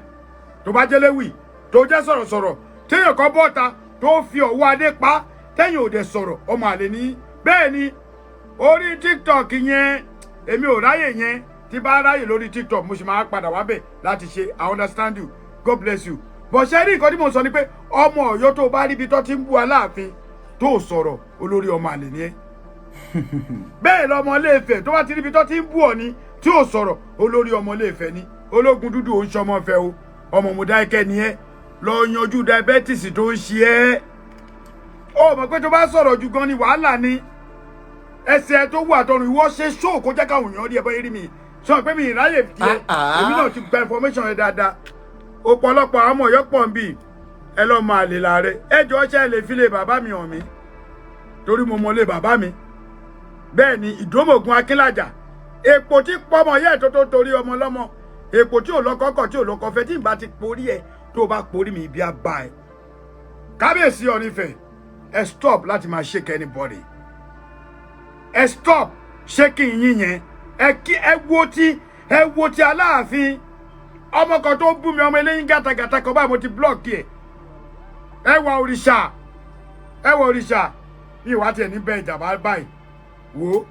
tó bá jẹ́ léwì tó jẹ́ sọ̀rọ̀sọ̀rọ̀ téèyàn kan bọ́ta tó fi ọwọ́ adé pa tẹ́yìn ò dẹ̀ sọ̀rọ̀ ọmọ àlè ni bẹ́ẹ̀ ni orí TikTok yẹn èmi ò ráyè yẹn tí bá ráyè lórí TikTok mo sì máa padà wábẹ̀ láti ṣe I understand you God bless you bọ̀ ṣe rí nǹkan tí mo sọ ni pé ọmọ Ọ̀yọ́ tó bá ríbi tó ti ń bú Aláàfin tó sọ̀rọ̀ olórí ọmọ àlè ni ẹ́ bẹ́ẹ̀ lọmọ Ilé-Ifẹ̀ tó bá ti ríbi tó ti ń bú Ọọ̀ni tí ò sọ̀rọ̀ olórí ọmọ Ilé-Ifẹ̀ ni Ológundúdù ò ń ṣọmọ fẹ́ o ọmọ Mọdákẹ́kẹ́ ni ẹ́ lọ yanjú diabetes tó ń ṣe ẹ́ ó mọ̀ pé tó bá sọ̀rọ̀ jù gan ni wàhálà ni ẹsẹ̀ tó wù àtọrùn ìwọ ṣe ṣóò kó jẹ́ káwọn èèyàn rí ẹ bọ́ rí mi sọ pé mi ìráyè tiẹ̀ èmi náà ti gba information yẹn dáadáa ọ̀pọ̀lọpọ̀ àwọn ọmọ Ọ̀yọ́ pọ̀ ń bì ẹ lọ́ máa lè láàrẹ ẹjọ́ ṣe lè fi lè bàbá mi hàn mí torí mo mọ lè bàbá mi bẹ́ẹ̀ ni Ìdómògùn Akínlàjà èpò tí pọ́mọ yẹ́ tó torí ọmọ lọ́mọ èpò tí ò lọ́kọ́kọ́ tí ò lọ́kọ́fẹ́ tí ìbá ti porí ẹ tó bá porí mi ibi àbá ẹ kábíyèsí Ọọ̀ni Ifẹ̀ ẹ stop láti máa shake anybody ẹ stop shaking yín yẹn ẹ wo ti Aláàfin ọmọ kan tó bú mi ọmọ eléyín gàtàgàtà kan báyìí mo ti block ẹ ẹ wà òrìṣà ní ìwà tiẹ̀ ní bẹ́ẹ̀ ìjàmbá báyìí wo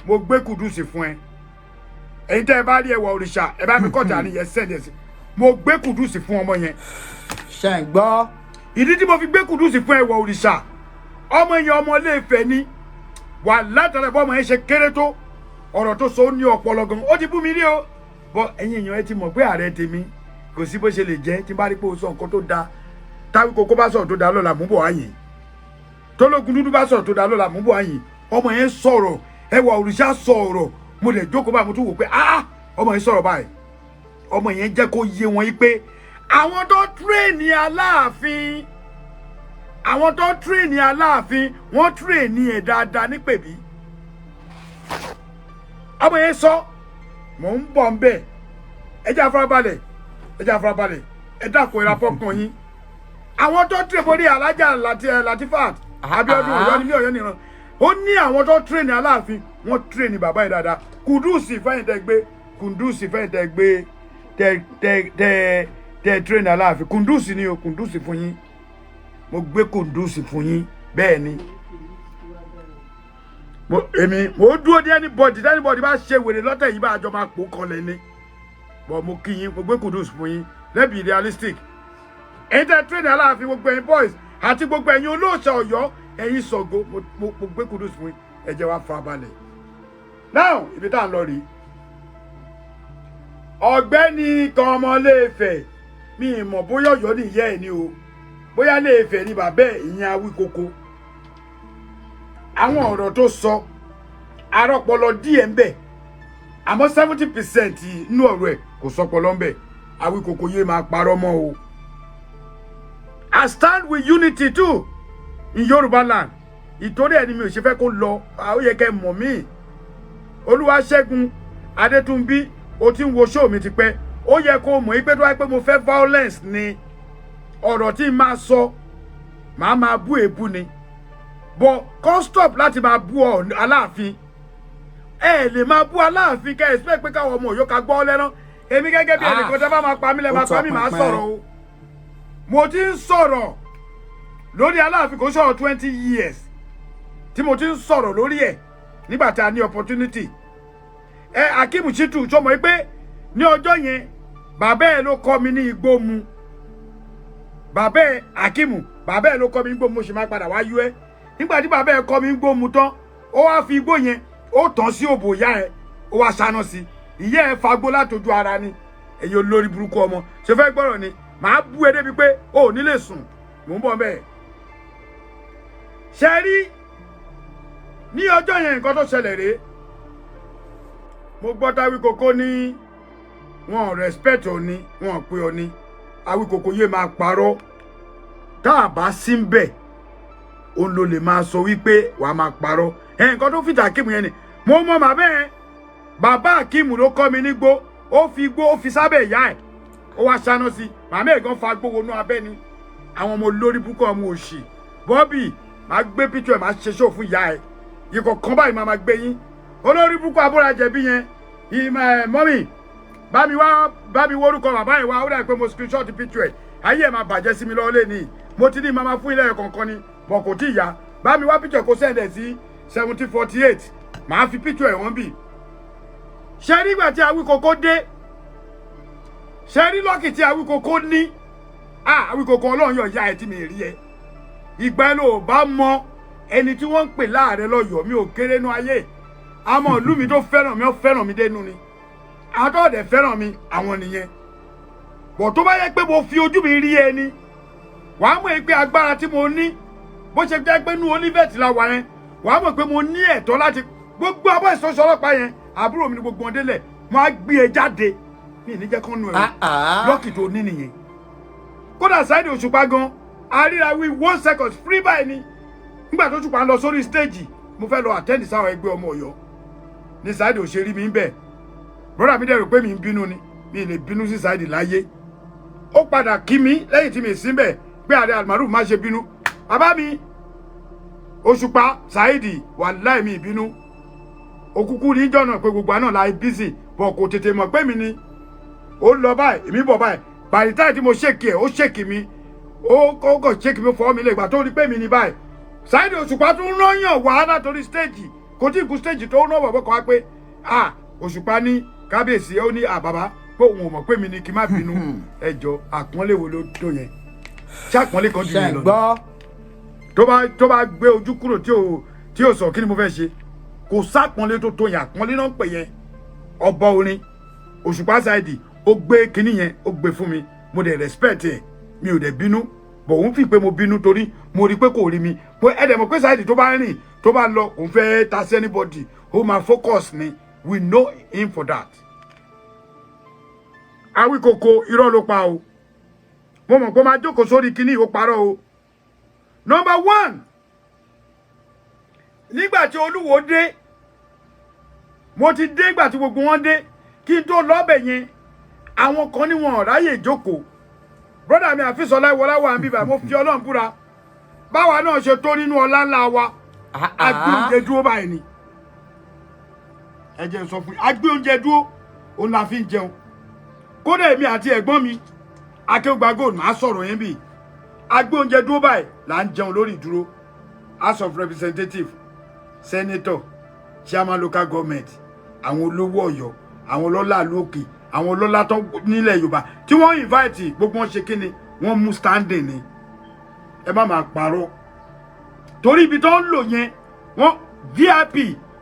mo gbé kùdùsì fún ẹ ẹ̀yin tẹ́ ẹ bá rí ẹwà òrìṣà ẹ bá mi kọjá ní yẹn sẹ́ndẹ̀ sí mo gbé kùdùsì fún ọmọ yẹn. ṣe ń gbọ́. ìdí tí mo fi gbé kùdùsì fún ẹwà òrìṣà ọmọ yẹn ọmọ Ilé-Ifẹ̀ ni wà látara bọ́ ọmọ yẹn ṣe kéré tó ọ̀rọ̀ tó sọ ó ní ọpọlọ gan ó ti bú mi rí o bọ́ ẹ̀yin èèyàn ẹ ti mọ̀ pé ààrẹ tèmi kò sí bó ṣe lè jẹ́ tí n bá rí pé o sọ nǹkan tó da Awíkoko bá sọ̀rọ̀ tó da lọ́la mú bọ̀ àyìn t'Ológundúdú bá sọ̀rọ̀ tó da lọ́la mú bọ̀ àyìn ọmọ yẹn sọ̀rọ̀ ẹwà òrìṣà sọ̀rọ̀ mo lè jókòó báyìí mo tún wò pé ọmọ yẹn sọ̀rọ̀ báyìí ọmọ yẹn jẹ́ kó yé wọn yìí pé àwọn tó tírèènì Aláàfin wọ́n tírèènì ẹ̀ dáadáa ní pèbí ọmọ yẹn sọ mò ń bọ̀ ń bẹ̀ ẹ jẹ́ àfarabalẹ̀ ẹ dákun ìra fọ́kàn yín àwọn tó tírèènì borí Alájà Latifat Abíọ́dún Ọ̀yọ́ ni mí Ọ̀yọ́ nìran ó ní àwọn tó tírèènì Aláàfin wọ́n tírèènì bàbá yìí dáadáa Kùdùsì fẹ́yìn tẹ́ gbé tẹ́ tírèènì Aláàfin Kùdùsì ni o Kùdùsì fún yín mo gbé Kùdùsì fún yín bẹ́ẹ̀ ni mo dúró ní anybody bá ṣe wèrè lọ́tẹ̀ yìí bá àjọ máa pò kan lẹ́ni bọ̀ mo kí yín mo gbé Kùdùsì fún yín let's be realistic ẹ̀yin tẹ́ tírèènì Aláàfin gbogbo ẹ̀yin boys àti gbogbo ẹ̀yin olóòṣà Ọ̀yọ́ ẹ̀yin Ṣàngó mo gbé Kùdùsì fún yín ẹ jẹ́ wá fara balẹ̀ now ibi tá à ń lọ rí ọ̀gbẹ́ni kan ọmọ Ilé-Ifẹ̀ mi ìmọ̀ bóyá Ọ̀yọ́ ni ìyá ẹ̀ ni o bóyá Ilé-Ifẹ̀ ni bàbá ẹ̀ ìyẹn Awíkoko àwọn ọ̀rọ̀ tó sọ arọ́pọlọ díẹ̀ ń bẹ àmọ́ 70% inú ọ̀rọ̀ ẹ̀ kò sọpọlọ ń bẹ Awíkoko yé máa parọ́ mọ́ o I stand with unity too in Yorùbá land ìtorí ẹ̀ ni mi ò ṣe fẹ́ kó lọ ó yẹ kẹ́ mọ̀ mí Olúwaṣẹ́gun Adétúnbí o ti ń wo show mi ti pẹ́ ó yẹ kó mọ̀ pé tó wáyé pé mo fẹ́ violence ni ọ̀rọ̀ tí n máa sọ màá máa bú èébú ni but kó stop láti máa bú Aláàfin ẹ lè máa bú Aláàfin kẹ́ expect pé káwọn ọmọ Ọ̀yọ́ ká gbọ́ lẹ́rán èmi gẹ́gẹ́ bí ẹnìkan tẹ́ bá máa pa mí lẹ́ máa pa mí máa sọ̀rọ̀ o mo ti ń sọ̀rọ̀ lórí Aláàfin kò sọ̀rọ̀ 20 years tí mo ti ń sọ̀rọ̀ lórí ẹ̀ nígbà tí a ní opportunity Akeem Shitu tó mọ̀ pé ní ọjọ́ yẹn bàbá ẹ̀ ló kọ́ mi ní igbó mu bàbá ẹ̀ Akeem bàbá ẹ̀ ló kọ́ mi ní igbó mu mo sì máa padà wá yú ẹ́ nígbà tí bàbá ẹ̀ kọ́ mi ní igbó mu tán ó wá fi igbó yẹn ó tàn sí òbò ìyá ẹ̀ ó wá ṣáná sí ìyá ẹ̀ fagbó látọjú ara ni ẹ̀yin olórí burúkú ọmọ ṣe fẹ́ gbọ́rọ̀ ni màá bú ẹ débi pé o ò ní lè sùn mò ń bọ̀ bẹ́ẹ̀ ṣe rí ní ọjọ́ yẹn nǹkan tó ṣẹlẹ̀ rèé mo gbọ́ táwíkòkó ní wọn respect òní wọn pé òní Awíkòkó yé máa parọ́ tá a bá sí ń bẹ̀ òun ló lè máa sọ wípé wàá máa parọ́ nǹkan tó fìjà Akeem yẹn ni mo mọ bàbá Akeem ló kọ́ mi nígbó ó fi igbó ó fi sábẹ́ ìyá ẹ̀ ó wá ṣáná sí màmá ẹ̀ gan fa gbówó nú abẹ́ ni àwọn ọmọ olórí púpọ̀ ọmọ òṣì Bobby máa gbé picture ẹ̀ máa ṣe ṣó fún ìyá ẹ̀ ikọ̀ kan báyìí máa gbé yín olórí púpọ̀ abúlé jẹ̀bi yẹn mọ́mì bá mi wórúkọ bàbá ẹ̀ wá ó dà pé mo screenshot picture ẹ̀ ayé ẹ̀ máa bàjẹ́ sí mi lọ́wọ́ lé ní mo ti ní màmá fún ilé ẹ̀ kọ̀ọ̀kan ni bọ̀ kò tí ì yá bá mi wá picture kó sẹ́ndẹ̀ sí 1748 màá fi picture ẹ̀ wọ́n bì ṣe nígbà tí Awíkòkó dé ṣe rí lọ́kì tí Awíkòkó ní Awíkòkó ọlọ́run yọ̀ ya ẹ̀ tí mi rí ẹ ìgbà ẹ ló bá mọ ẹni tí wọ́n ń pè láàrẹ lọ́yọ̀ọ́ mi ò kéré nú ayé àmọ́ ìlú mi tó fẹ́ràn mi ó fẹ́ràn mi dénú ni àtọ́ọ̀dẹ̀ fẹ́ràn mi àwọn nìyẹn bọ̀ tó bá yẹ pé mo fi ojú mi rí ẹni wàá mọ̀ pé agbára tí mo ní bó ṣe jẹ́ pé nú Olivet la wà yẹn wàá mọ̀ pé mo ní ẹ̀tọ́ láti gbogbo abọ́ ìsọ̀sọ̀ ọlọ́pàá yẹn àbúrò mi ni gbogbo wọn délẹ̀ mo á gbé e jáde mi ní jẹ́ kán nu ẹ̀rọ lọ́kì tó ní nìyẹn kódà Saheed Òṣùpá gan àríra wí 1 second free by ni nígbà tó Òṣùpá ń lọ sórí stage mo fẹ́ lọ attend sáwọn ẹgbẹ́ ọmọ Ọ̀yọ́ ní Saheed ò ṣe rí mi ń bẹ̀ brother mi dẹ̀ rò pé mi ń bínú ni mi lè bínú sí Saheed láyé ó padà kí mi lẹ́yìn tí mi sí bẹ̀ pé AARE Almaroof má ṣe bínú bàbá mi Òṣùpá Saheed wàláhì mi ìbínú òkùnkùn ní jọ̀nà pé gbogbo àná la busy bọ̀ kò tètè mọ̀ pé mi ni ó lọ báyìí èmi bọ̀ báyìí by the time tí mo ṣèkì ẹ̀ ó ṣèkì mi ó kọ́kọ́ ṣèkì mi fọwọ́ mi lè gbà tó rí pé mi ni báyìí Saheed Òṣùpá tún rányàn wá látòrí stage kò tí ì kú stage tó rán bọ̀bọ̀ kan wá pé Òṣùpá ní kábíyèsí ó ní bàbá pé òun ò mọ̀ pé mi ni kí n má bínú ẹjọ́ àpọ́nlé wo ló tó yẹn ṣé àpọ́nlé kan jù yẹn lọ tó bá gbé ojú kúrò tí ò sọ kí ni mo fẹ́ ṣe kò sápọ́nlé tó tó yẹn àpọ́nlé náà ń pè yẹn ọba orin Òṣùpá Saheed ó gbé kinní yẹn ó gbé fún mi mo dẹ̀ respect ẹ̀ mi ò dẹ̀ bínú bọ̀ òun fi pé mo bínú torí mo rí pé kò rí mi pé ẹ̀dẹ̀ mọ̀ pé Saheed tó bá rìn tó bá lọ òun fẹ́ ta sí anybody ó máa focus ni we know him for that. Awíkòkó irọ́ ló pa o mo mọ̀ pé máa jókòó sórí kinní ó parọ́ o. Number 1 nígbà tí Olúwo dé mo ti dé ìgbà tí gbogbo wọn dé kí n tó lọ́bẹ̀ yẹn àwọn kan ní wọn ráyè jókòó brother mi Àfísọlá ìwọlá wà ń bíbà mo fi Ọlọ́run búra báwa náà ṣe tó nínú ọlá ńlá wa agbé oúnjẹ dúró báyìí ni ẹ jẹ́ n sọ fún yín agbé oúnjẹ dúró òun la fi ń jẹun kódà èmi àti ẹ̀gbọ́n mi Akéwùgbà Gold máa sọ̀rọ̀ yẹn bí agbé oúnjẹ dúró báyìí là ń jẹun lórí ìdúró House of Representatives Senator Chairman Local Government àwọn olówó Ọ̀yọ́ àwọn ọlọ́lá lókè àwọn ọlọ́lá tó nílẹ̀ Yorùbá tí wọ́n invite gbogbo wọn ṣe kíni wọ́n mú standing ni ẹ má máa parọ́ torí ibi tó ń lò yẹn wọ́n VIP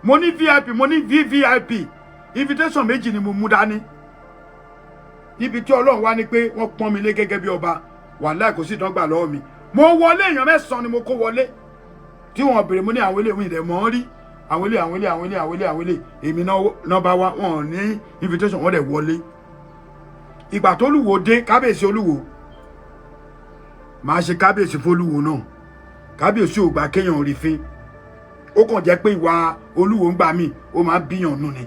mo ní VIP mo ní VVIP invitation méjì ni mo mú dání níbi tí Ọlọ́run wá ní pé wọ́n pọ́n mi lé gẹ́gẹ́ bí ọba wàláhì kò sí ìdángbà lọ́wọ́ mi mo wọlé èèyàn 9 ni mo kó wọlé tí wọ́n bèrè mo ní àwọn ilé ìwé ìdẹ̀ mọ́ rí àwọn ilé èmi náà bá wá wọn ní invitation wọ́n dẹ̀ wọlé ìgbà tó Olúwo dé kábíyèsí Olúwo máa ṣe kábíyèsí fÓlúwo náà kábíyèsí ò gbà kéèyàn rí fín ó kàn jẹ́ pé ìwà Olúwo ń gbà mí ó máa bíyàn nù ni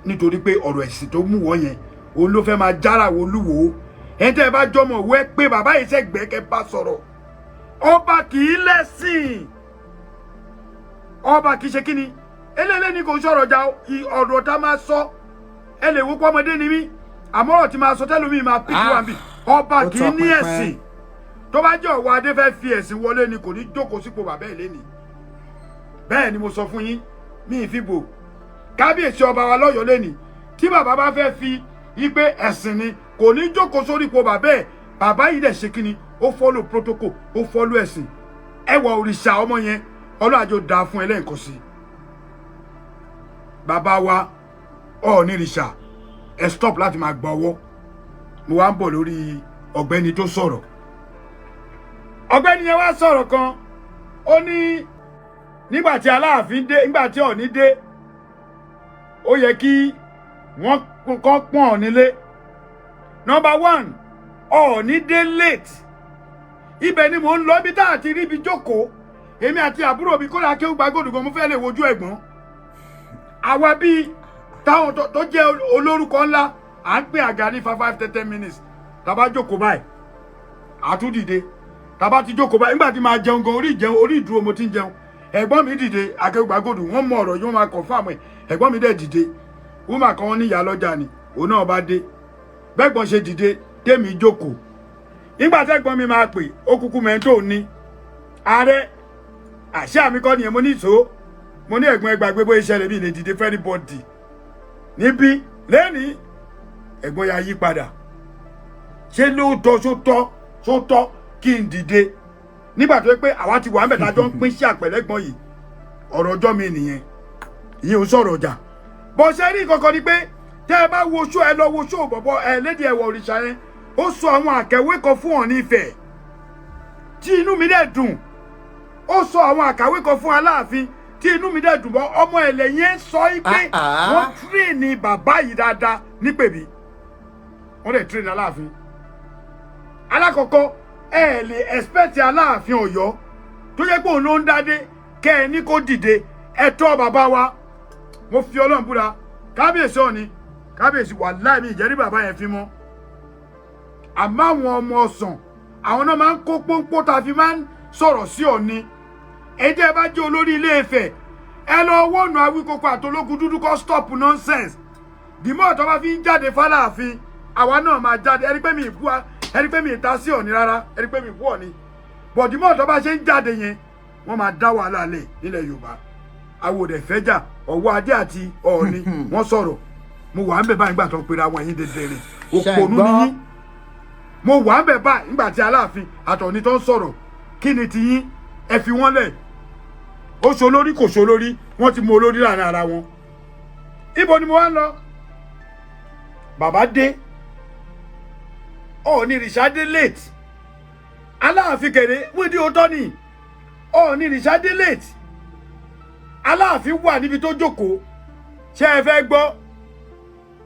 nítorí pé ọ̀rọ̀ ẹ̀sìn tó mú wọ́n yẹn òun ló fẹ́ máa jára wo Olúwo ẹni tẹ́ ẹ bá jọmọ̀ wẹ́ pé bàbá yìí ṣẹ̀gbẹ́ kẹ́ bá sọ̀rọ̀ ọba kì í lẹ́sìn ọba kì í ṣe kíni eléyìí ni kò sọ̀rọ̀ ja ọ̀rọ̀ tá máa sọ ẹ lè wo pọ́mọdé ni mí àmọ́ràn tí máa sọ tẹ́lómi máa pìkì wá bí ọba kì í ní ẹ̀sìn tó bá jẹ́ ọ̀wọ́ adé fẹ́ fi ẹ̀sìn wọlé ni kò ní jókòó sípò bàbá ẹ̀ lẹ́nìí bẹ́ẹ̀ ni mo sọ fún yín mi ì fi bò kábíyèsí ọba wa lọ́yọ̀ọ́ lẹ́nìí tí bàbá bá fẹ́ fi ipe ẹ̀sìn ni kò ní jókòó sórí ipò bàbá ẹ̀ bàbá yìí dẹ̀ ṣe kí ni ó follow protocol ó follow ẹ̀sìn ẹwà òrìṣà ọmọ yẹn ọlọ́àjò dá fún ẹ lẹ́ẹ̀kan sí bàbá wa ọ̀ọ́nìrìṣà ẹ stop láti máa gba ọwọ́ mo wá ń bọ̀ lórí ọ̀gbẹ́ni tó sọ̀rọ̀ ọ̀gbẹ́ni yẹn wá sọ̀rọ̀ kan ó ní nígbà tí Aláàfin dé nígbà tí Ọọ̀ni dé ó yẹ kí wọ́n kọ́ pọ́n Ọọ̀ni lé number one Ọọ̀ni dé late ibẹ̀ ni mò ń lọ bí tá àti ríbi jókòó èmi àti àbúrò mi kódà Akéwù Gbàgòdù gan mo fẹ́ lè wojú ẹ̀gbọ́n àwa bíi táwọn tó jẹ́ olórúkọ ńlá à ń pè àga ní 5 minutes tàbá jókòó báyìí àtúndìde tàbá ti jókòó báyìí nígbà tí máa jẹun gan orí ìdúró mo ti ń jẹun ẹ̀gbọ́n mi dìde Akéwù Gbàgòdù wọ́n mọ ọ̀rọ̀ yìí wọ́n máa confirm ẹ̀ ẹ̀gbọ́n mi dẹ̀ dìde wúmà kan wọ́n ní ìyá lọ́jà ni òun náà bá dé bẹ́gbọ́n ṣe dìde tèmi jókòó nígbà tẹ́gbọ́n mi máa pè ó kúkú mẹ́ńtò ní ààrẹ àṣẹ àmì kọ́ nìyẹn mo ní ìṣó mo ní ẹ̀gbọ́n ẹgbàgbé bóyá ìṣẹ̀lẹ̀ mi lè dìde fẹ́rí bọ́ọ̀dì níbí lẹ́ni ẹ̀gbọ́n ya yí padà ṣé lóòótọ́ sótọ́ kí n dìde nígbà tó yẹ pé àwa ti wà ń bẹ̀ tájọ́ ń pín sí àpẹ̀lẹ́gbọ́n yìí ọ̀rọ̀ ọjọ́ mi nìyẹn ìyẹn ò sọ̀rọ̀ ọjà bó ṣe rí kankan ni pé tẹ́ ẹ bá wo ṣó ẹ lọ wo ṣó bọ̀bọ̀ ẹ lédi ẹ̀wọ̀ òrìṣà yẹn ó sọ àwọn àkẹwé kan fún Ọọ̀ni Ifẹ̀ tí inú mi dẹ̀ dùn ó sọ àwọn àkàwé kan fún Aláàfin tí inú mi dẹ̀ dùn bọ́ ọmọ ẹ̀lẹ̀ yẹn sọ pé wọ́n tírèèni bàbá yìí dáadáa nípèbí wọ́n dẹ̀ tírèèni Aláàfin alákọ̀ọ́kọ́ ẹ lè expect Aláàfin Ọ̀yọ́ tó yẹ pé òun ló ń dádé kẹ́ ẹ ní kó dìde ẹ̀tọ́ bàbá wa mo fi Ọlọ́run búra kábíyèsí Ọọ̀ni kábíyèsí wàláhì mi ìjẹ́rí bàbá yẹn fi mọ́ àmọ́ àwọn ọmọ ọ̀sán àwọn náà máa ń kó pọ́npọ́ tá a fi máa ń sọ̀rọ̀ sí Ọọ̀ni ẹjẹ́ bá jẹ́ olórí Ilé Ifẹ̀ ẹ lọ wọ́nù Awíkókó àtOlógundúdú kó stop nonsense dìmọ́ tó bá fi ń jáde f'Aláàfin àwa náà máa jáde ẹni pé mi ìbú ẹni pé mi ìta sí Ọọ̀ni rárá ẹni pé mi ìbú Ọọ̀ni bọ̀ dìmọ́ tó bá ṣe ń jáde yẹn wọ́n máa dá wàhálà lẹ̀ nílẹ̀ Yorùbá àwòdẹ̀ fẹ́jà ọ̀wọ́ adé àti Ọọ̀ni wọ́n sọ̀rọ̀ mo wà ń bẹ̀ báyìí nígbà tó ń pera wọn yín dédéré òpònú ni yín mo wà ń bẹ̀ báyìí nígbà tí Aláàfin àtOọ̀ni tó ń sọ̀rọ̀ kí ni ti yín ẹ fi wọ́n lẹ̀ ó ṣolórí kò ṣolórí wọ́n ti mú olórí láàrin ara wọn ibo ni mo wá ń lọ bàbá dé Ọọ̀nìrìṣà dé late Aláàfin kẹ̀rẹ́ wíńdí òótọ́ ni Ọọ̀nìrìṣà dé late Aláàfin wà níbi tó jókòó ṣé ẹ fẹ́ gbọ́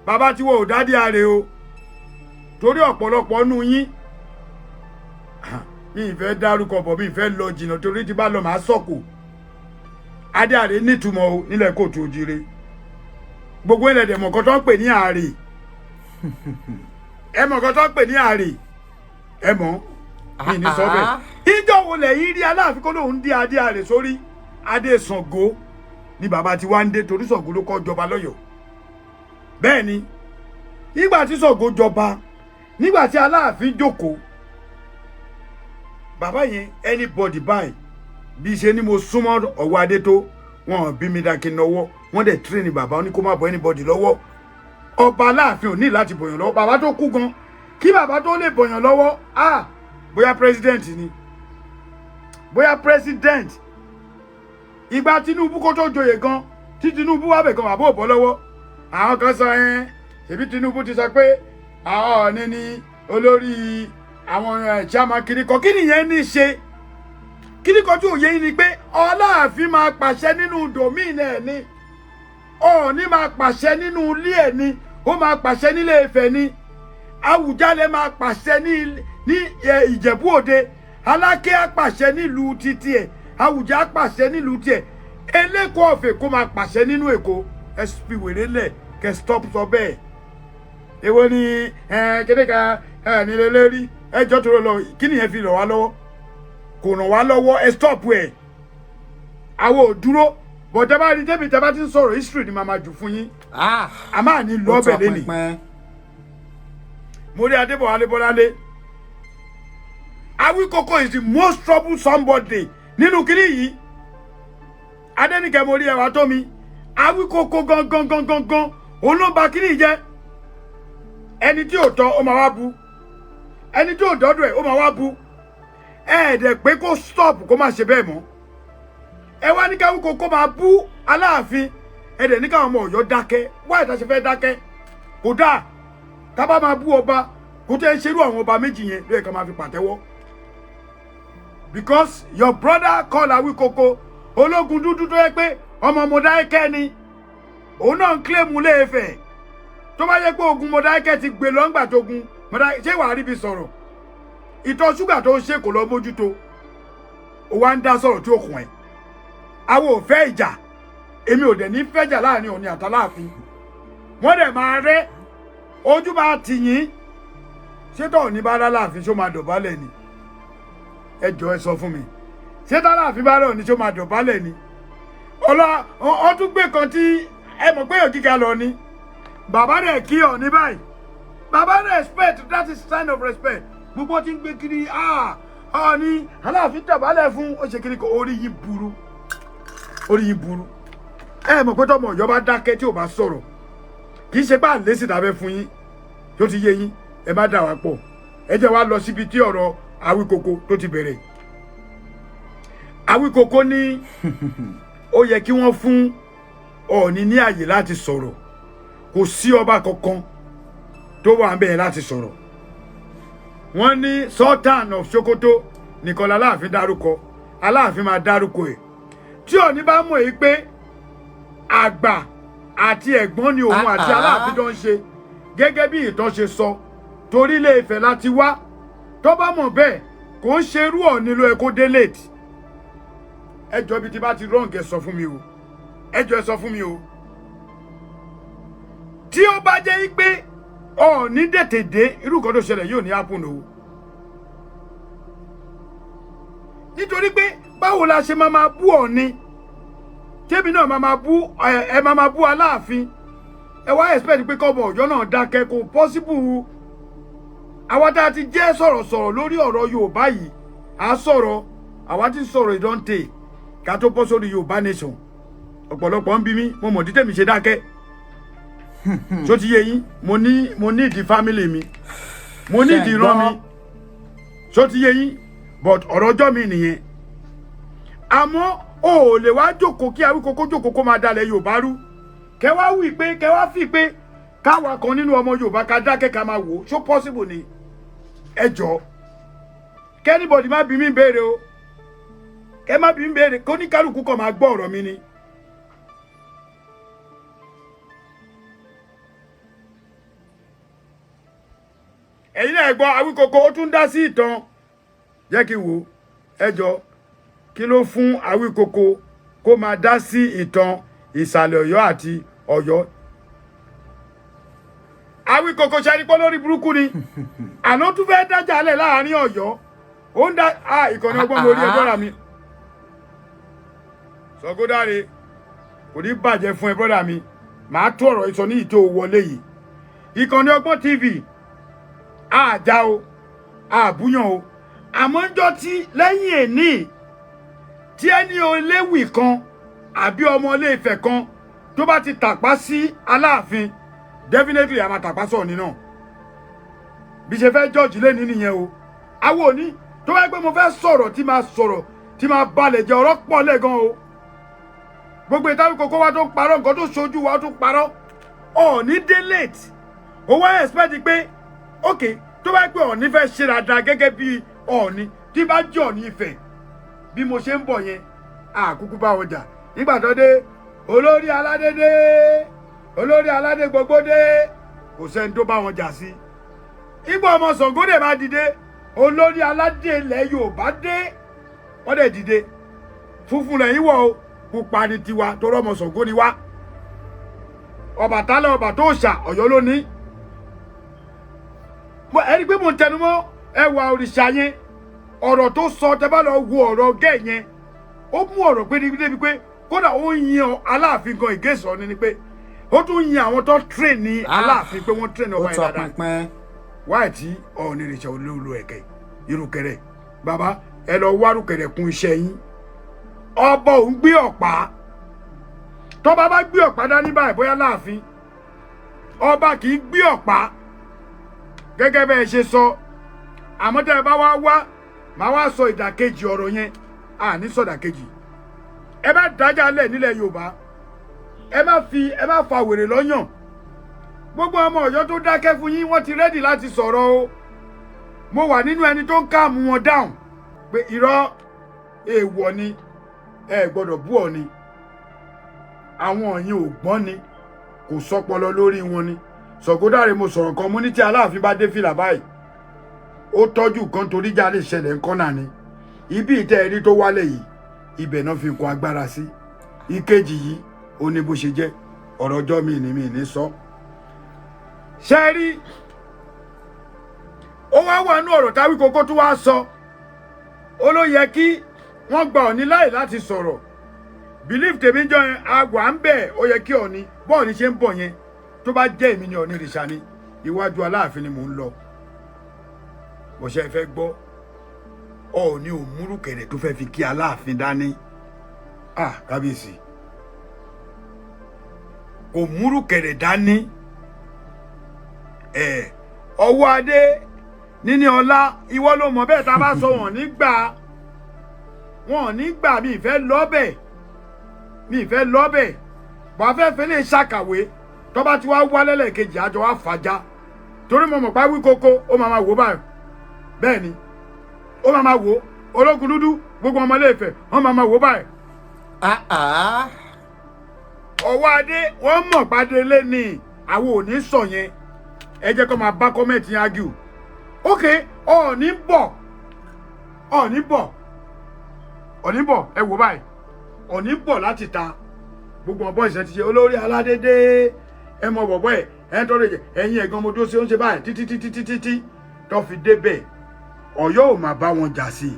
bàbá tí wọ́n ò dádì ààrẹ o torí ọ̀pọ̀lọpọ̀ nú yín mi ì fẹ́ dárúkọ bọ̀ mi ì fẹ́ lọ jìnnà torí tí bá lọ màá sọ̀kò adé ààrẹ nítumọ̀ o nílẹ̀ Kóòtù Òjìrè gbogbo ilẹ̀ dẹ̀ mọ̀kọ́ tó ń pè ní ààrẹ ẹ mọ̀kọ́ tó ń pè ní ààrẹ ẹ mọ̀ mi ní sọ bẹ́ẹ̀ ìjọ wo lẹ̀ yín rí Aláàfin kó lóun dé adé ààrẹ sórí adé Ṣàngó ni bàbá ti wá ń dé torí Ṣàngó ló kọ́ jọba lọ́yọ̀ọ́ bẹ́ẹ̀ ni nígbà tí Ṣàngó jọba nígbà tí Aláàfin jókòó bàbá yẹn anybody báyìí bí ṣe ni mo súnmọ́ ọ̀wọ́ adé tó wọn bí mi dákin lọ́wọ́ wọ́n dẹ̀ tírèèni bàbá ní kó má bọ́ anybody lọ́wọ́ ọba Aláàfin ò ní láti bọ̀yàn lọ́wọ́ bàbá tó kú gan kí bàbá tó lè bọ̀yàn lọ́wọ́ bóyá president ni bóyá president ìgbà Tinubu kó tó joyè gan tí Tinubu wà bẹ̀ gan bàbá ò bọ́ lọ́wọ́ àwọn kan sọ ṣèbí Tinubu ti sọ pé àwọn Ọọ̀ni ni olórí àwọn chairman kìnìkan kí nìyẹn ní ṣe kìnìkan tí òye yìí ni pé Aláàfin máa pàṣẹ nínú domain ẹ̀ ni Ọọ̀ni máa pàṣẹ nínú ilé ẹ̀ ni ó máa pàṣẹ nílé Ifẹ̀ ni Àwùjalẹ̀ máa pàṣẹ ní Ìjẹ̀bú Òde Aláké á pàṣẹ nílùú títí ẹ̀ Àwùjá á pàṣẹ nílùú tiẹ̀ Eléko ọ̀fẹ́ kó máa pàṣẹ nínú Èkó sp wèrè lẹ̀ kẹ́ stop sọ bẹ́ẹ̀ èwo ni kédèkà nílé lérí ẹjọ́ tó lọ kí nìyẹn fi ràn wá lọ́wọ́ kò ràn wá lọ́wọ́ ẹ stop ẹ̀ àwọn ò dúró bọ̀dẹ́ bá rí débi tẹ́ bá ti ń sọ̀rọ̀ history ni màá máa jù fún yín a máa ní lọ́ọ̀bẹ̀ lẹ́nìí mo rí Adébọ̀wálé Bọ́láńlé. Awíkókó is the most trouble somebody nínú kiri yìí. Adéníkẹ́ mo rí ẹwà tó mi. Awíkókó gangan òun ló ba kiri jẹ́. Ẹni tí ò tọ́ ó máa wá bu. Ẹni tí ò dọ́dọ̀ ẹ̀ ó máa wá bu. Ẹ̀ẹ́dẹ̀ pé kó stop kó má ṣe bẹ́ẹ̀ mọ́. Ẹ wá ní káwíkó kó máa bú Aláàfin. Ẹ̀ẹ́dẹ̀ ní káwọn ọmọ Ọ̀yọ́ dákẹ́. Wá ìta ṣe fẹ́ dákẹ́. Kò dáa. Tá bá máa bú ọba kó tẹ́ ṣerú àwọn ọba méjì yẹn ló yẹ ká máa fi pàtẹ́wọ́. Because your brother call Awíkókó Ológundúdú tó yẹ pé ọmọ Mọdákẹ́kẹ́ ni. Òun náà ń claim Ilé-Ifẹ̀. Tó bá yẹ pé ogun Mọdákẹ́kẹ́ ti gbé lọ́ngbà tó gun Mọdákẹ́kẹ́ ṣé wàá rí bí sọ̀rọ̀. Ìtọ̀ ṣúgà tó ń ṣe kò lọ mójútó. Ó wá ń dá sọ̀rọ̀ tí ó kùn ẹ̀. Àwọn ò fẹ́ ìjà. Èmi ò dẹ̀ ní fẹ́jà láàrin Ọọ̀ni àtàláàfin. Wọ́n dẹ̀ máa rẹ́. Ojú bá ti yín. Ṣé tó Ọọ̀ni bá rá láàfin ṣó máa dọ̀bálẹ̀ ni? Ẹ jọ̀ọ́ ẹ sọ fún mi. Ṣé tá láàfin bá rá Ọọ̀ni ṣó máa dọ̀bálẹ̀ ni? Ọtún gbé kan tí ẹ mọ̀ pé ògíga lọ ni. Bàbá rẹ̀ kí Ọọ̀ni báyìí. Bàbá respect, that is sign of respect. Gbogbo tí ń gbé kiri Ọọ̀ni Aláàfin dọ̀bálẹ̀ fún ó ṣe kiri kò orí yìí burú. Orí yìí burú. Ẹ mọ̀ pé tọmọ Ọ̀yọ́ bá dákẹ́ tí ò bá sọ̀rọ̀. Kì í ṣe bá lé sí dábẹ́ fún yín. Tó ti yé yín, ẹ má dà wá pọ̀. Ẹ jẹ́ wá lọ síbi tí ọ̀rọ̀ Awíkókó tó ti bẹ̀rẹ̀. Awíkókó ní ó yẹ kí wọ́n fún Ọọ̀ni ní àyè láti sọ̀rọ̀. Kò sí ọba kankan tó wà ń bẹ̀ láti sọ̀rọ̀. Wọ́n ní Sultan of Sokoto nìkan l'Aláàfin dárúkọ. Aláàfin máa dárúkọ ẹ̀. Tí Ọọ̀ni bá mọ̀ èyí pé àgbà àti ẹ̀gbọ́n ni òun àti Aláàfin tó ń ṣe gẹ́gẹ́ bí ìtàn ṣe sọ torí Ilé-Ifẹ̀ láti wá tó bá mọ̀ bẹ́ẹ̀ kò ń ṣerú Ọọ̀ni ló ẹ kó dé late. Ẹjọ́ bí ti bá ti wrong ẹ sọ fún mi o. Ẹjọ́ ẹ sọ fún mi o. Tí ó bá jẹ́ pé Ọọ̀ni tètè dé irú kan tó ṣẹlẹ̀ yóò ní happen o. Nítorí pé báwo la ṣe máa bú Ọọ̀ni tèmi náà máa bú ẹ máa bú Aláàfin. Ẹ wá expect pé kọ́mọ Ọ̀yọ́ náà dákẹ́ kò possible. Àwa tá a ti jẹ́ sọ̀rọ̀sọ̀rọ̀ lórí ọ̀rọ̀ Yorùbá yìí à sọ̀rọ̀ àwa ti sọ̀rọ̀ ìdọ́ǹtè ká tó bọ́ sórí Yorùbá nation. Ọ̀pọ̀lọpọ̀ ń bí mi mo mọ̀ dídé mi ṣe dákẹ́. Ṣó ti yé yín mo ní ìdí family mi mo ní ìdí ìran mi. Ṣó ti yé yín but ọ̀rọ̀ ọjọ́ mi nìyẹn. Àmọ́ o ò lè wá jókòó kí Awíkókó jókòó kó máa dalẹ̀ Yorùbá rú. Kẹ wá wí pé kẹ wá fi pé káwa kan nínú ọmọ Yorùbá ká dákẹ́ ká máa wò ó ṣó possible ni. Ẹ jọ̀ọ́ kẹ́nìbọ̀dì má bí mi béèrè o. Ẹ má bí mi béèrè kó ní kálukú kan máa gbọ́ ọ̀rọ̀ mi ni. Ẹ̀yin náà gbọ́ Awíkókó ó tún dá sí ìtàn. Jẹ́ kí wò ẹ jọ̀ọ́ kí ló fún Awíkókó kó máa dá sí ìtàn ìsàlẹ̀ Ọ̀yọ́ àti Ọ̀yọ́. Awíkókó ṣe àrípọ́ lórí burúkú ni. Àná tún fẹ́ dájà lẹ̀ láàrin Ọ̀yọ́. Ó ń dá ìkànnì ọgbọ́n lórí ẹjọ́ ra mi. Sọgódáre kò ní bàjẹ́ fún ẹ brọ́dà mi. Màá tó ọ̀rọ̀ ìsọ ní ìtò wọlé yìí. Ìkànnì ọgbọ́n TV àjà o àbúyàn o. Àmọ́ ń jọ tí lẹ́yìn èní tí ẹni oléwì kan àbí ọmọ Ilé-Ifẹ̀ kan tó bá ti tàpá sí Aláàfin definitely a máa tàpá sọ̀ni náà. Bí ṣe fẹ́ judge lé ní nìyẹn o. Àwọn òní tó wáyé pé mo fẹ́ sọ̀rọ̀ tí máa balẹ̀ jẹ́ ọ̀rọ̀ pọ̀ lẹ́gan o. Gbogbo ìtàwí Awíkókó wa tó ń parọ́ nǹkan tó ṣojú wa tó ń parọ́. Ọọ̀ni dé late. Ó wá expect pé ok tó wáyé pé Ọọ̀ni fẹ́ ṣe dáadáa gẹ́gẹ́ bí Ọọ̀ni tí bá jẹ́ Ọọ̀ni Ifẹ̀ bí mo ṣe ń bọ̀ yẹn àkúkú bá ọjà nígbà tó dé olórí aládé dé olórí aládé gbogbo dé kò sẹ́ni tó bá wọn jà sí. Ìgbà ọmọ Ṣàngódé bá dìde olórí aládé ilẹ̀ Yorùbá dé wọ́n dẹ̀ dìde funfun lẹ́yìn wọ̀ o pupa ni tiwa tó rọ́mọ Ṣàngó ni wá. Ọbàtálá ọba tó ṣà Ọ̀yọ́ ló ní. Ẹni pé mo ń tẹnumọ́ ẹwà òrìṣà yẹn ọ̀rọ̀ tó sọ tẹ́ bá lọ wo ọ̀rọ̀ gẹ́ yẹn ó mú ọ̀rọ̀ pé débi pé kódà ó yin Aláàfin gan ìgésọ̀ ni pé ó tún yin àwọn tó train ní Aláàfin pé wọ́n train ọba yẹn dáadáa. wáì tí Ọọ̀ni ìrìṣà olóòlò ẹ̀kẹ́ ìrùkẹ̀rẹ̀ bàbá ẹ lọ wá rùkẹ̀rẹ̀ kún iṣẹ́ yín ọba òun gbé ọ̀pá tọ́ba bá gbé ọ̀pá dání báyìí bóyá láàfin ọba kì í gbé ọ̀pá gẹ́gẹ́ bẹ́ẹ̀ ṣe sọ àmọ́ tẹ́ ẹ bá wá máa wá sọ ìdàkejì ọ̀rọ̀ yẹn àní sọ̀dàkejì ẹ bá dájà lẹ̀ nílẹ̀ Yorùbá ẹ má fa wèrè lọ́yàn gbogbo ọmọ Ọ̀yọ́ tó dákẹ́ fún yín wọ́n ti rẹ́dì láti sọ̀rọ̀ o mo wà nínú ẹni tó ń káàmù wọn dáhùn pé irọ́ èèwọ̀ ni ẹ gbọ́dọ̀ bú Ọọ̀ni àwọn ọ̀yin ò gbọ́n ni kò sọpọlọ lórí wọn ni Sọ̀gódàrè mo sọ̀rọ̀ kan mú ní tí Aláàfin bá dé fìlà báyìí ó tọ́jú kan torí já lè ṣẹlẹ̀ ń kọ́nà ni ibi ìtẹ́ ẹ̀rí tó wálẹ̀ yìí ibẹ̀ náà fi kún agbára sí ìkejì yìí ó ní bó ṣe jẹ́ ọ̀rọ̀ ọjọ́ mi ní sọ. ṣe rí ó wá wà nú ọ̀rọ̀ táwí kókó tó wá sọ ó ló yẹ kí wọ́n gba Ọọ̀ni láì láti sọ̀rọ̀ believe tèmi jọ yẹn àgbà ń bẹ̀ ó yẹ kí Ọọ̀ni bọ́ọ̀ni ṣe ń bọ̀ yẹn tó bá jẹ́ èmi ni Ọọ̀ni ìrìṣà ni iwájú Aláàfin ni mò ń lọ bọ̀ṣẹ́ fẹ́ gbọ́ Ọọ̀ni ò múrùkẹ̀rẹ̀ tó fẹ́ fi kí Aláàfin dání kábíyèsí kò múrùkẹ̀rẹ̀ dání ọwọ́ adé níní ọlá ìwọ ló mọ̀ bẹ́ẹ̀ tá a bá sọ wọn ò ní gbà mi ìfẹ́ lọ́bẹ̀ bọ́ afẹ́fẹ́ lè ṣàkàwé tó bá ti wá wálẹ̀ lẹ́ẹ̀kejì àjọ wá fàájà torí mo mọ̀ pé wí kókó ó máa wò báyìí bẹ́ẹ̀ ni ó máa wò ológun dúdú gbogbo ọmọ Ilé-Ifẹ̀ wọ́n máa wò báyìí. ọwọ́ adé wọ́n mọ̀ pàdélé ni àwọn ò ní sọ yẹn ẹ jẹ́ kó máa bá kọ́mẹ̀tì yẹn ágìw ok Ọọ̀ni bọ̀ ẹ wò báyìí Ọọ̀ni bọ̀ láti ta gbogbo ọ̀bọ ìṣẹ́ ti ṣe olórí aládédé ẹ mọ bọ̀bọ̀ ẹ ń tọ́lẹ̀ ẹ̀yìn ẹ̀gan mo dó sí oúnjẹ báyìí títí tó fi débẹ̀ Ọ̀yọ́ ò máa bá wọn jà sí i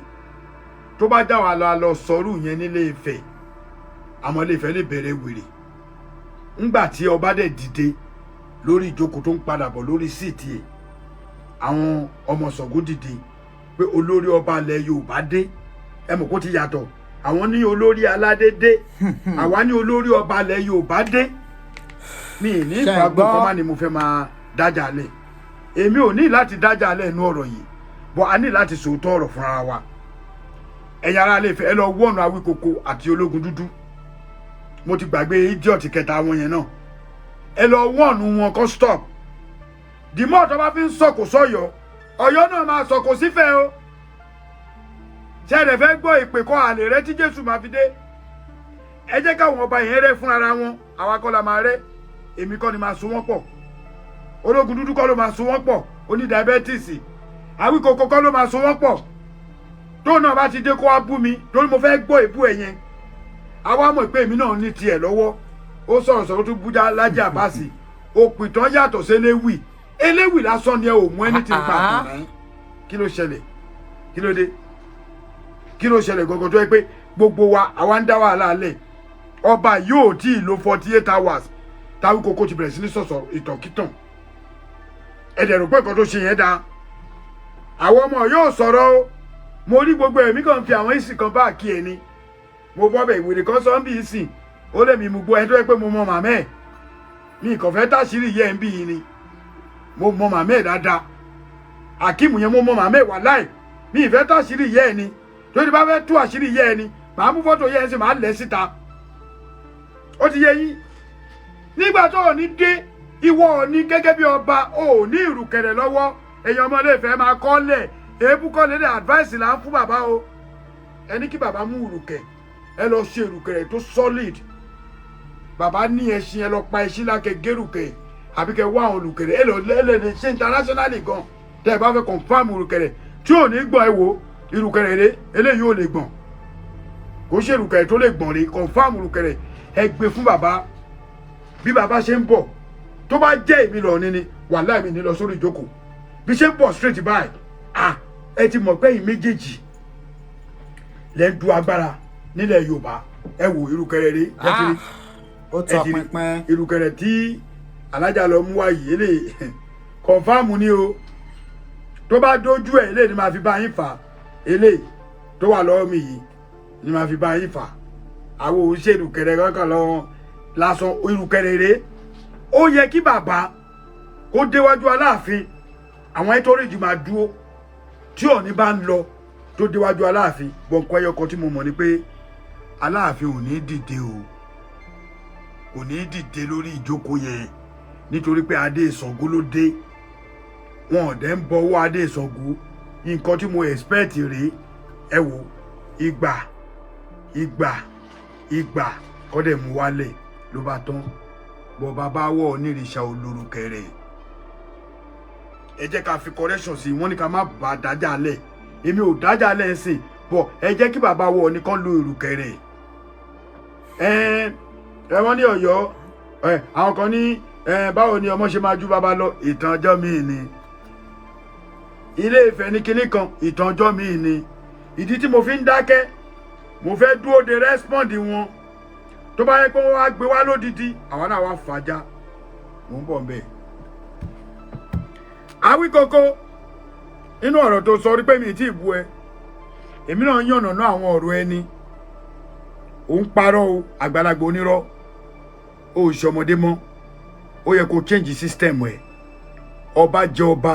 tó bá dá wa lọ sọrú yẹn nílé Ifẹ̀ àmọ́ Ilé Ifẹ̀ lè bẹ̀rẹ̀ wèrè ńgbà tí ọba dẹ̀ dìde lórí ìjókòó tó ń padà bọ̀ lórí síìtì ẹ̀ àwọn ọmọ Ṣàngó dìde pé olórí ọba ilẹ̀ Yorùbá dé ẹ mọ̀ kó ti yàtọ̀ àwọn ní olórí aládé dé àwa ní olórí ọba ilẹ̀ Yorùbá dé mi ní ìfagbọ́n kọ́ má ni mo fẹ́ máa dájà lẹ̀ èmi ò ní láti dájà lẹ̀ inú ọ̀rọ̀ yìí bọ́ a ní láti sòótọ́ ọ̀rọ̀ fúnra wa ẹ̀yin ará Ilé Ifẹ̀ ẹ lọ wọ́ọ̀nù Awíkoko àti Ológundúdú mo ti gbàgbé idiot kẹta wọn yẹn náà ẹ lọ wọ́ọ̀nù wọn kó stop dìmọ́ tó bá fi ń sọ̀kò sọ̀yọ́ Ọ̀yọ́ náà máa sọ̀kò sífẹ̀ o ṣé ẹ fẹ́ gbọ́ ìpè kọ́ àlè rẹ tí Jésù máa fi dé ẹ jẹ́ káwọn ọba yẹn rẹ́ fúnra wọn àwa kọ́ la máa rẹ́ èmi kọ́ ni máa so wọ́n pọ̀ Ológundúdú kọ́ ló máa so wọ́n pọ̀ oní diabetes Awíkoko kọ́ ló máa so wọ́n pọ̀ tó náà bá ti dé kó wá bú mi torí mo fẹ́ gbọ́ ìbú ẹ̀ yẹn àwa mọ̀ pé èmi náà ní tiẹ̀ lọ́wọ́ ó sọ̀rọ̀ tó bújá Lájí Àbáàsì òpìtàn yàtọ̀ sí eléwì lásán ni ẹ ò mú ẹni tí ń pa àtúnná kí ló ṣẹlẹ̀ kí ló dé kí ló ṣẹlẹ̀ gọ́gọ́ tó yẹ pé gbogbo wa àwa ń dá wàhálà lẹ̀ ọba yóò tí ì lo 48 hours t'Awíkoko ti bẹ̀rẹ̀ sí ní sọ̀sọ̀ ìtànkítàn ẹ̀dẹ̀ rò pé nǹkan tó ṣe yẹn dáa àwọn ọmọ yóò sọ̀rọ̀ o mo rí gbogbo ẹ̀mí kan fi àwọn ìsìn kan bá kí ẹ ni mo bọ́ bẹ̀ ìwèrè kan sọ ń bí ìsìn ó lè mi mú gbọ́ ẹni tó yẹ pé mo mọ màmá ẹ̀ mi kàn fẹ́ táṣírí yẹ ń bí yìí ni mo mọ màmá ẹ̀ dáadáa Akeem yẹn mo mọ màmá ẹ̀ wàláì mi ìfẹ́ táṣírí yẹ ẹ ni tó ti bá fẹ́ tú àṣírí yẹ ẹ ni màá mú fọ́tò yẹ ẹ sí màá lẹ̀ síta ó ti yẹ yín nígbà tó ò ní dé ìwọ ò ní gẹ́gẹ́ bí ọba ò ní ìrùkẹ̀rẹ̀ lọ́wọ́ èèyàn ọmọ Ilé Ifẹ̀ máa kọ́ lẹ̀ èébú kọ́ lé advice là ń fún bàbá o ẹni kí bàbá mú ìrùkẹ̀ ẹ lọ ṣe ìrùkẹ̀rẹ̀ tó solid bàbá ní ẹṣin ẹ lọ pa ẹṣin lákẹ gérùkẹ̀ àbí kẹ wá àwọn olùkẹ̀rẹ̀ ẹ lọ lẹ́lẹ̀ ṣe internationally gan tẹ́ ẹ bá fẹ́ confam ìrùkẹ̀rẹ̀ tí ò ní gbọ̀n ẹ wo ìrùkẹ̀rẹ̀ rẹ eléyìí ò lè gbọ̀n kò ṣe ìrùkẹ̀rẹ̀ tó lè gbọ̀n rè confam ìrùkẹ̀rẹ̀ ẹ gbé fún bàbá bí bàbá ṣe ń bọ̀ tó bá jẹ́ èmi lọ ní ni wàláhì mi ní lọ sórí ìjókòó bí ṣe ń bọ̀ straight báyìí ẹ ti mọ̀ pé yìí méjèèjì lẹ́ ń du agbára nílẹ̀ Yorùbá ẹ wo ìrùkẹ̀rẹ̀ rẹ ó tọ pinpin ìrùkẹ̀rẹ̀ tí alájà lọ mú wá yìí lè kọ̀ǹfàmù ni o tó bá dójú ẹ̀ eléyìí ni màá fi bá yín fà eléyìí tó wà lọ́wọ́ mi yìí ni màá fi bá yín fà àwọn òṣèlú kẹrẹ kankan lọ́wọ́ lásán ìrùkẹrẹ rèé ó yẹ kí bàbá kó déwájú Aláàfin àwọn ẹtọ́rẹ́jì máa dúró tí Ọọ̀ni bá ń lọ tó déwájú Aláàfin gbọ̀ǹkọ́ ẹyọkọ tí mo mọ̀ ni pé Aláàfin ò ní dìde o kò ní dìde lórí ìjókòó yẹn nítorí pé Adé Ìṣàngó ló dé wọn ò dẹ̀ ń bọwọ́ Adé Ìṣàngó nǹkan tí mo expect rèé ẹ wò ìgbà kọ́ dẹ̀ mú wálẹ̀ ló bá tán bọ́ bàbá wọ̀ onírìṣà olórúkẹrẹ ẹ jẹ́ ká fi correction sí wọ́n ní ká má bà dájà lẹ̀ èmi ò dájà lẹ̀ ń sìn bọ̀ ẹ jẹ́ kí bàbá wọ̀ nìkan lo ìrùkẹrẹ ẹ wọ́n ní Ọ̀yọ́ àwọn kan ní báwo ni ọmọ ṣe máa ju bàbá lọ ìtàn ọjọ́ míì ni Ilé Ifẹ̀ ní kinní kan ìtàn ọjọ́ míì ni ìdí tí mo fi ń dákẹ́ mo fẹ́ dúró de respond wọn tó bá yẹ pé wọ́n wá gbé wá lódìdí àwọn náà wá fàájà mò ń bọ̀ ń bẹ̀. Àwíkókó nínú ọ̀rọ̀ tó sọ rí pé mi ì tí ì bu ẹ èmi náà yànnàná àwọn ọ̀rọ̀ ẹni ò ń parọ́ o àgbàlagbà onírọ́ o ò ṣọmọdé mọ́ ó yẹ kó change system ẹ̀ ọba jẹ ọba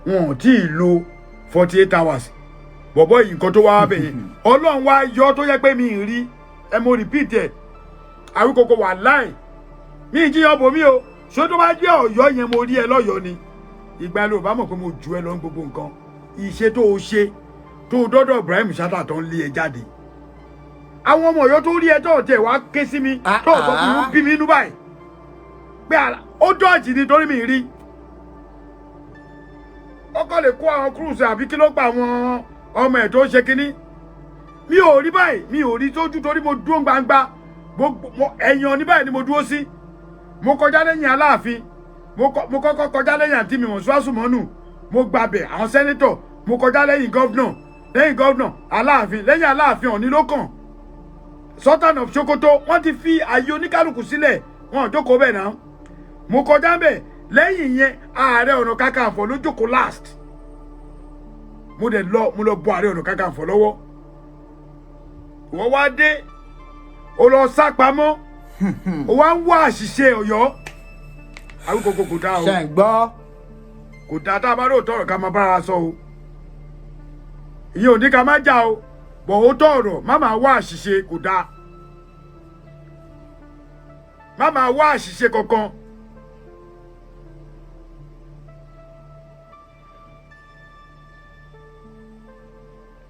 wọn ò tí ì lo 48 hours bọ̀bọ̀ yìí nǹkan tó wá bẹ̀ yẹn Ọlọ́run wá yọ tó yẹ pé mi ì rí ẹ mo repeat ẹ̀ Àwíkókó wà láì mi ì jíyan bò mí o ṣé tó bá jẹ́ Ọ̀yọ́ yẹn mo rí ẹ lọ́yọ̀ọ́ ni ìgbà ló bá mọ̀ pé mo jù ẹ lọ ní gbogbo nǹkan ìṣe tó o ṣe tó o dọ́dọ̀ Ibrahim Chatta tó ń lé ẹ jáde àwọn ọmọ Ọ̀yọ́ tó rí ẹ tó tẹ̀ wá ké sí mi tó sọ fún mi bí mi inú báyìí pé ó dọ̀jì nítorí mi rí ó kọ́ lè kó àwọn cruise àbí kí ló pa àwọn ọmọ ẹ̀ tó ṣe kínní mi ò rí báyìí mi ò rí tójú torí mo dúró gbangba ẹ̀yìn Ọọ̀ni báyìí ni mo dúró sí mo kọjá lẹ́yìn Aláàfin mo kọ́kọ́ kọjá lẹ́yìn àǹtí mi Mọ̀súwásùmọ́nù mo gbàbẹ̀ àwọn sẹ́nítọ̀ mo kọjá lẹ́yìn gọ́vnà Aláàfin lẹ́yìn Aláàfin Ọọ̀ni ló kàn Sultan of Sokoto wọ́n ti fi ààyè oníkálukú sílẹ̀ wọn ò jókòó bẹ́ẹ̀ náà mo kọjá bẹ́ẹ̀ lẹ́yìn yẹn Ààrẹ Ọ̀nà Kakanfò ló jókòó last mo lọ bọ Ààrẹ Ọ̀nà Kakanfò lọ́wọ́ wọ́n wá dé ó lọ sá pamọ́ ó wá ń wá àṣìṣe Ọ̀yọ́ Àwíkókó kò dáa o ṣe ń gbọ́ kò dáa tá a bá lóòótọ́ ọ̀rọ̀ ká máa bára sọ o ìyẹn ò ní ká má jà o bọ̀ ó tọ̀ ọ̀rọ̀ má máa wá àṣìṣe kò dáa má máa wá àṣìṣe kankan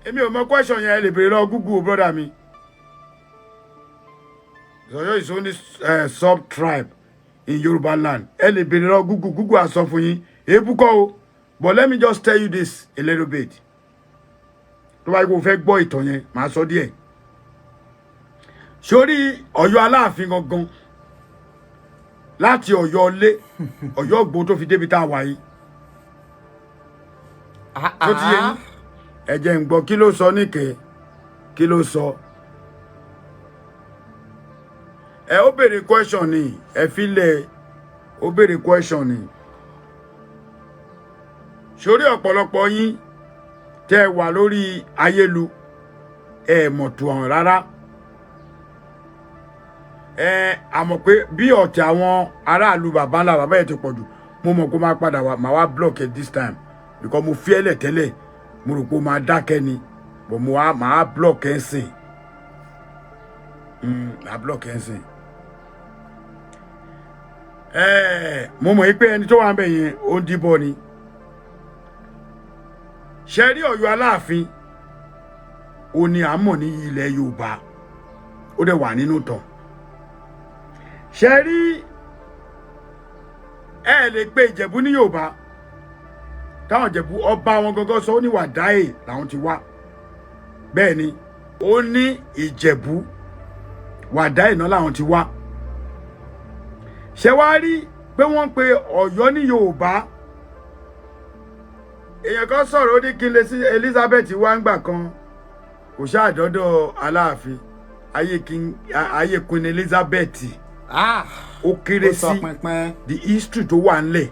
èmi ò mọ question yẹn lè béèrè lọ Google o brother mi Ọ̀yọ́ is only sub tribe in Yoruba land ẹ lè béèrè lọ Google á sọ fún yín èébú kọ́ o but let me just tell you this a little bit tó bá yẹ kó fẹ́ gbọ́ ìtàn yẹn màá sọ díẹ̀ sórí Ọ̀yọ́ Aláàfin gangan láti Ọ̀yọ́ lé Ọ̀yọ́ Ògbó tó fi débi tá a wà yìí tó ti yẹ yín ẹ jẹ́ ń gbọ́ kí ló sọ níkẹ́ kí ló sọ ẹ ó béèrè question ni ẹ filẹ̀ ó béèrè question ni sórí ọ̀pọ̀lọpọ̀ yín tẹ́ ẹ wà lórí ayélu ẹ mọ̀ tó hàn rárá àmọ̀ pé bí ọ̀tẹ̀ àwọn aráàlú bàbá ńlá bàbá yẹn ti pọ̀ jù mo mọ̀ kó máa padà wá máa wá block it this time because mo fi ẹlẹ̀ tẹ́lẹ̀ mo rò pé ó máa dákẹ́ ni but mo wá máa block ẹ̀ sìn máa block ẹ̀ sìn mo mọ̀ pé ẹni tó wà ń bẹ̀ yẹn ó ń díbọ́ ni ṣe rí Ọ̀yọ́ Aláàfin ó ní à ń mọ̀ ní ilẹ̀ Yorùbá ó dẹ̀ wà nínú tàn ṣe rí ẹ lè pe Ìjẹ̀bú ní Yorùbá táwọn Ìjẹ̀bú ọba wọn gangan sọ ó ní Wàdáè làwọn ti wá bẹ́ẹ̀ ni ó ní Ìjẹ̀bú Wàdáè náà làwọn ti wá ṣe wá rí pé wọ́n pe Ọ̀yọ́ ní Yorùbá èèyàn kan sọ̀rọ̀ ó ní kí n lè sí Elizabeth wá ń gbà kan kò ṣàdọ́dọ̀ Aláàfin ayé Queen Elizabeth ó kéré sí the history tó wà ńlẹ̀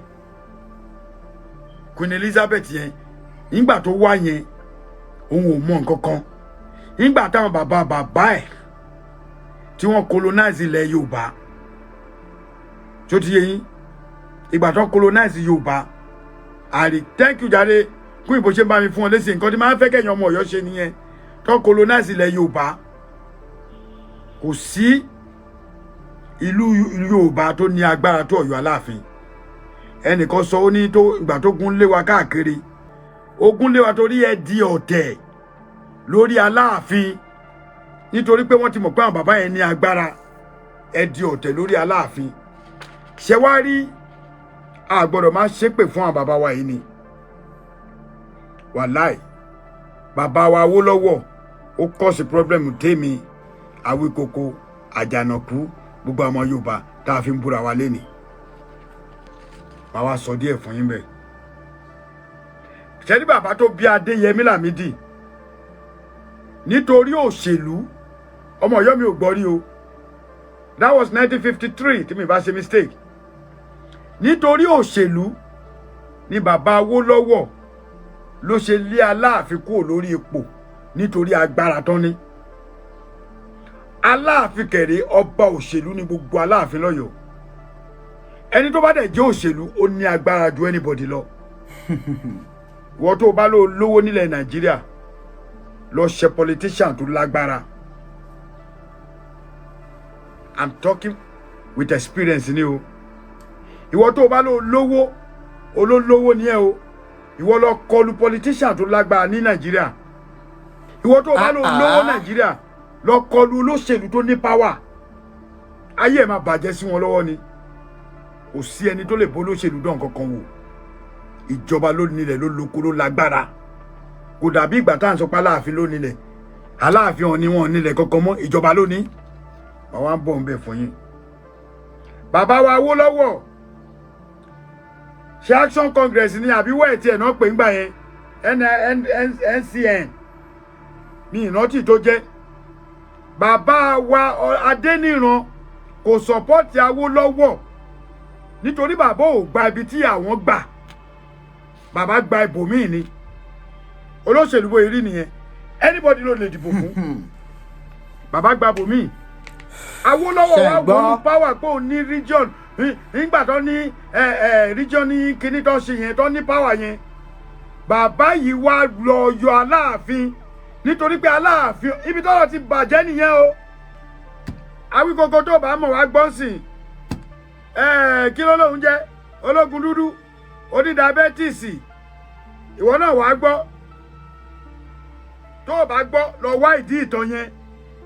Queen Elizabeth yẹn nígbà tó wá yẹn òun ò mọ nǹkan kan nígbà táwọn bàbá ẹ̀ tí wọ́n colonize ilẹ̀ Yorùbá tí ó ti yé yín ìgbà tó colonize Yorùbá àrí thank you jàre kún ìbò ṣe ń bá mi fún ọ lẹ́sìn nǹkan tí máa ń fẹ́ kẹ́yìn ọmọ Ọ̀yọ́ ṣe nìyẹn tó colonize ilẹ̀ Yorùbá kò sí ìlú Yorùbá tó ní agbára tó Ọ̀yọ́ Aláàfin ẹnìkan sọ ó ní tó ìgbà tó gún lé wa káàkiri ogun lé wa torí ẹ di ọ̀tẹ̀ lórí Aláàfin nítorí pé wọ́n ti mọ̀ pé àwọn bàbá yẹn ní agbára ẹ di ọ̀tẹ̀ lórí Aláàfin ṣé wá rí a gbọ́dọ̀ máa ṣépè fún àwọn bàbá wa yìí ni wàláì bàbá wa Awólọ́wọ̀ ó kọ́ sí pírọ́blẹ́mù tèmi Awíkoko Àjànàkú gbogbo ọmọ Yorùbá tá a fi ń búra wa lénìí màá wá sọ díẹ̀ fún yín bẹ́ẹ̀ ṣé ní bàbá tó bí Adéyẹmí Lámídì nítorí òṣèlú ọmọ Ọ̀yọ́ mi ò gbọ́ rí o that was 1953 tí mi bá ṣe mistake nítorí òṣèlú ni bàbá Awólọ́wọ̀ ló ṣe lé Aláàfin kúrò lórí ipò nítorí agbára tán ní Aláàfin kẹrẹ ọba òṣèlú ní gbogbo Aláàfin lọ́yọ̀ọ́ ẹni tó bá dẹ̀ jẹ́ òṣèlú ó ní agbára ju anybody lọ wọ́n tó bá lò lówó nílẹ̀ Nàìjíríà lọ ṣe politician tó lágbára I'm talking with experience ni o ìwọ tó bá lò lówó olólówó ni ẹ o ìwọ lọ kọlù politician tó lágbára ní Nàìjíríà ìwọ tó bá lò lówó Nàìjíríà lọ kọlù olóṣèlú tó ní power ayé ẹ̀ máa bàjẹ́ sí wọn lọ́wọ́ ni kò sí ẹni tó lè bó olóṣèlú dán kankan wò ìjọba ló nílẹ̀ ló lóko ló lágbára kò dàbí ìgbà tá à ń sọ pé Aláàfin ló nílẹ̀ Aláàfin wọn ni wọn nílẹ̀ kankan mọ́ ìjọba ló ní àwọn á bọ̀ ń bẹ̀ fún yín bàbá wa Awólọ́wọ̀ ṣe Action Congress ní àbí wẹ́ẹ̀ tiẹ̀ náà pè ń gbà yẹn NCN ní ìrántí tó jẹ́ bàbá wa Adéníran kò sọ́pọ́tì Awólọ́wọ̀ nítorí bàbá ò gba ibi tí àwọn gbà bàbá gba ibòmíì ni olóṣèlú wo ìrí nìyẹn anybody ló lè dìbò fún bàbá gba ibòmíì Awólọ́wọ̀ wá wọnú power pé ó ní region nígbà tó ní region ní kíní tó ṣe yẹn tó ní power yẹn bàbá yìí wá lọ yọ Aláàfin nítorí pé Aláàfin ibi tọ́rọ̀ ti bàjẹ́ nìyẹn o Awíkoko tó bá mọ̀ wá gbọ́n sìn kí ló lóun jẹ́ Ológundúdú oní diabẹ́tìsì ìwọ náà wàá gbọ́ tó o bá gbọ́ lọ wá ìdí ìtàn yẹn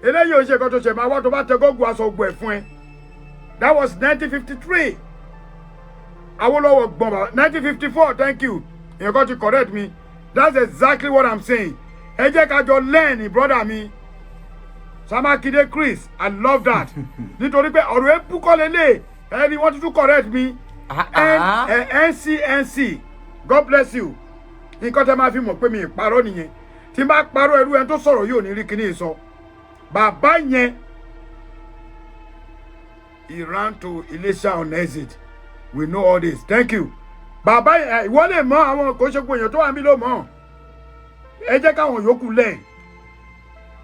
eléyìí ò ṣe kan tó ṣe máa wá tó bá tẹ gógùn aṣọ ògùn ẹ̀ fún ẹ that was 1953 Awólọ́wọ̀ gbọ́n bàbá 1954 thank you èèyàn kan ti correct me that's exactly what I'm saying ẹ jẹ́ ká jọ learn brother mi Samakide Chris I love that nítorí pé ọ̀rọ̀ ẹ bú kọ́ lélẹ̀ ẹni wọ́n tún correct me NCNC God bless you nǹkan tẹ́ máa fi mọ̀ pé mi ìparọ́ nìyẹn tí n bá parọ́ ẹrú ẹni tó sọ̀rọ̀ yóò ní rí kíní sọ bàbá yẹn he ran to Ilesha on exit we know all this thank you bàbá yẹn ìwọ lè mọ àwọn kò ṣe gbòyàn tó wà mí ló mọ̀ ẹ jẹ́ káwọn yòókù lẹ̀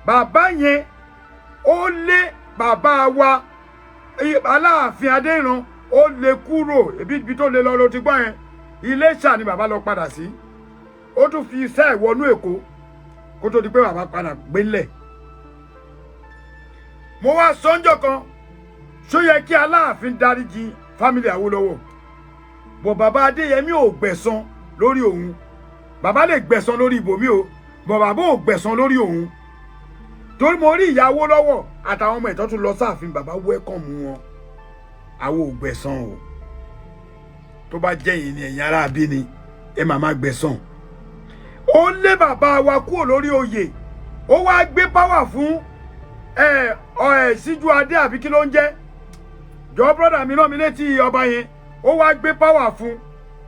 bàbá yẹn ó lé bàbá wa Aláàfin Adéníran ó lè kúrò ibi tó lè lọ ló ti gbọ́ yẹn Iléṣà ni bàbá lọ padà sí ó tún fi iṣẹ́ ìwọnú Èkó kó tó di pé bàbá padà gbélẹ̀ mo wá sọ́njọ́ kan ṣó yẹ kí Aláàfin dáríjì fámìlì Awólọ́wọ̀ bọ̀ bàbá Adéyẹmí ò gbẹ̀san lórí òun bàbá lè gbẹ̀san lórí ibòmí o bọ̀ bàbá ò gbẹ̀san lórí òun torí mo rí ìyá Awólọ́wọ̀ àtàwọn ọmọ ìtọ́ tún lọ sáàfin bàbá wẹ́kọ̀mù wọn àwọn ò gbẹ̀san o tó bá jẹ́ yìí ni ẹ̀yin ará bí ni ẹ máa gbẹ̀san ó lé bàbá wa kúrò lórí oyè ó wá gbé páwà fún síjú adé àbí kí ló ń jẹ́ jọ brọ́dà mi náà mi létí ọba yẹn ó wá gbé páwà fún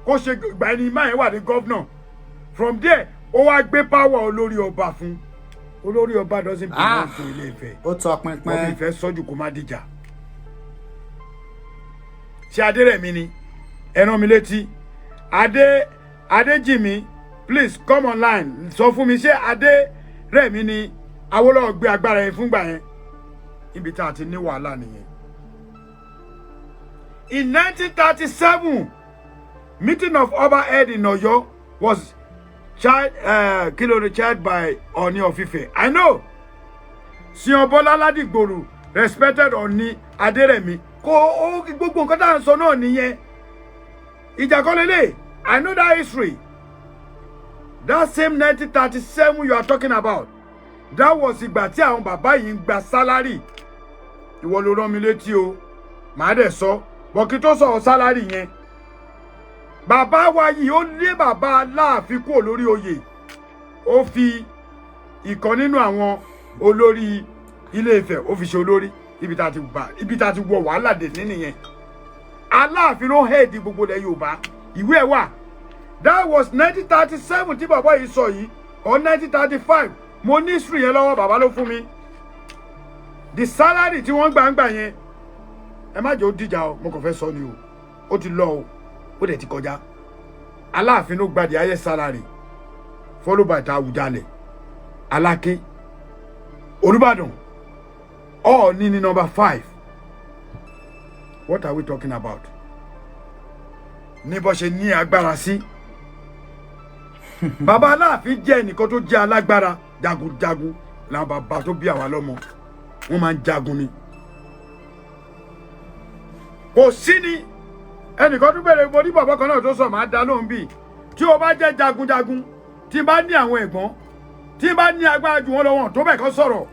kó ṣe gbà ẹni máa yẹn wà ní gọ́vnà from there ó wá gbé páwà olórí ọba fún olórí ọba doesn't belong to Ilé Ifẹ̀ ó tọ pinpin ọba Ifẹ̀ sọ́jú kó má dìjà ṣé Adérẹ̀mí ni ẹran mi létí Adéjìmí please come online sọ fún mi ṣé Adérẹ̀mí ni Awólọ́wọ̀ gbé agbára yẹn fúngbà yẹn ibi tá a ti ní wàhálà nìyẹn. In 1937 meeting of Oba head in Ọ̀yọ́ was chaired by Ọọ̀ni of Ifẹ̀. I know Ṣìyàn Bọ́lá Ládìgbòlù respected Ọọ̀ni Adérẹ̀mí kó gbogbo nǹkan tá à ń sọ náà nìyẹn. Ìjà kọ́ lélẹ̀. I know that history. That same 1937 you are talking about. That was ìgbà tí àwọn bàbá yìí ń gba salary. Ìwọ ló rán mi létí o. Màá dẹ̀ sọ. Bọ̀kí tó sọ̀rọ̀ salary yẹn. Bàbá wa yìí ó lé bàbá Aláàfin kúrò lórí oyè. Ó fi ìkan nínú àwọn olórí Ilé Ifẹ̀ ó fi ṣe olórí ibi tá ti wọ wàhálà dé nìyẹn. Aláàfin ló head gbogbo ilẹ̀ Yorùbá. Ìwé ẹ̀ wà. That was 1937 tí bàbá yìí sọ yìí or 1935. Mo ní history yẹn lọ́wọ́ bàbá ló fún mi. The salary tí wọ́n gbà yẹn ẹ má jẹ́ ó dìjà o mo kàn fẹ́ sọ ni o ó ti lọ o ó dẹ̀ ti kọjá. Aláàfin ló gba the highest salary followed by Àwùjalẹ̀ Aláké Olúbàdàn Ọọ̀ni ní number 5. What are we talking about? Ní bó ṣe ní agbára sí. Bàbá Aláàfin jẹ́ ẹnìkan tó jẹ́ alágbára jagunjagun làwọn bàbá tó bí àwa lọ́mọ wọ́n máa ń jagun ni. Kò sí ni ẹnìkan tó bẹ̀rẹ̀ mo ní bàbá kan náà tó sọ máa dá lóhùn bíi tí o bá jẹ́ jagunjagun tí n bá ní àwọn ẹ̀gbọ́n tí n bá ní agbára jù wọ́n lọ wọ́n tó bẹ̀ kọ́ sọ̀rọ̀.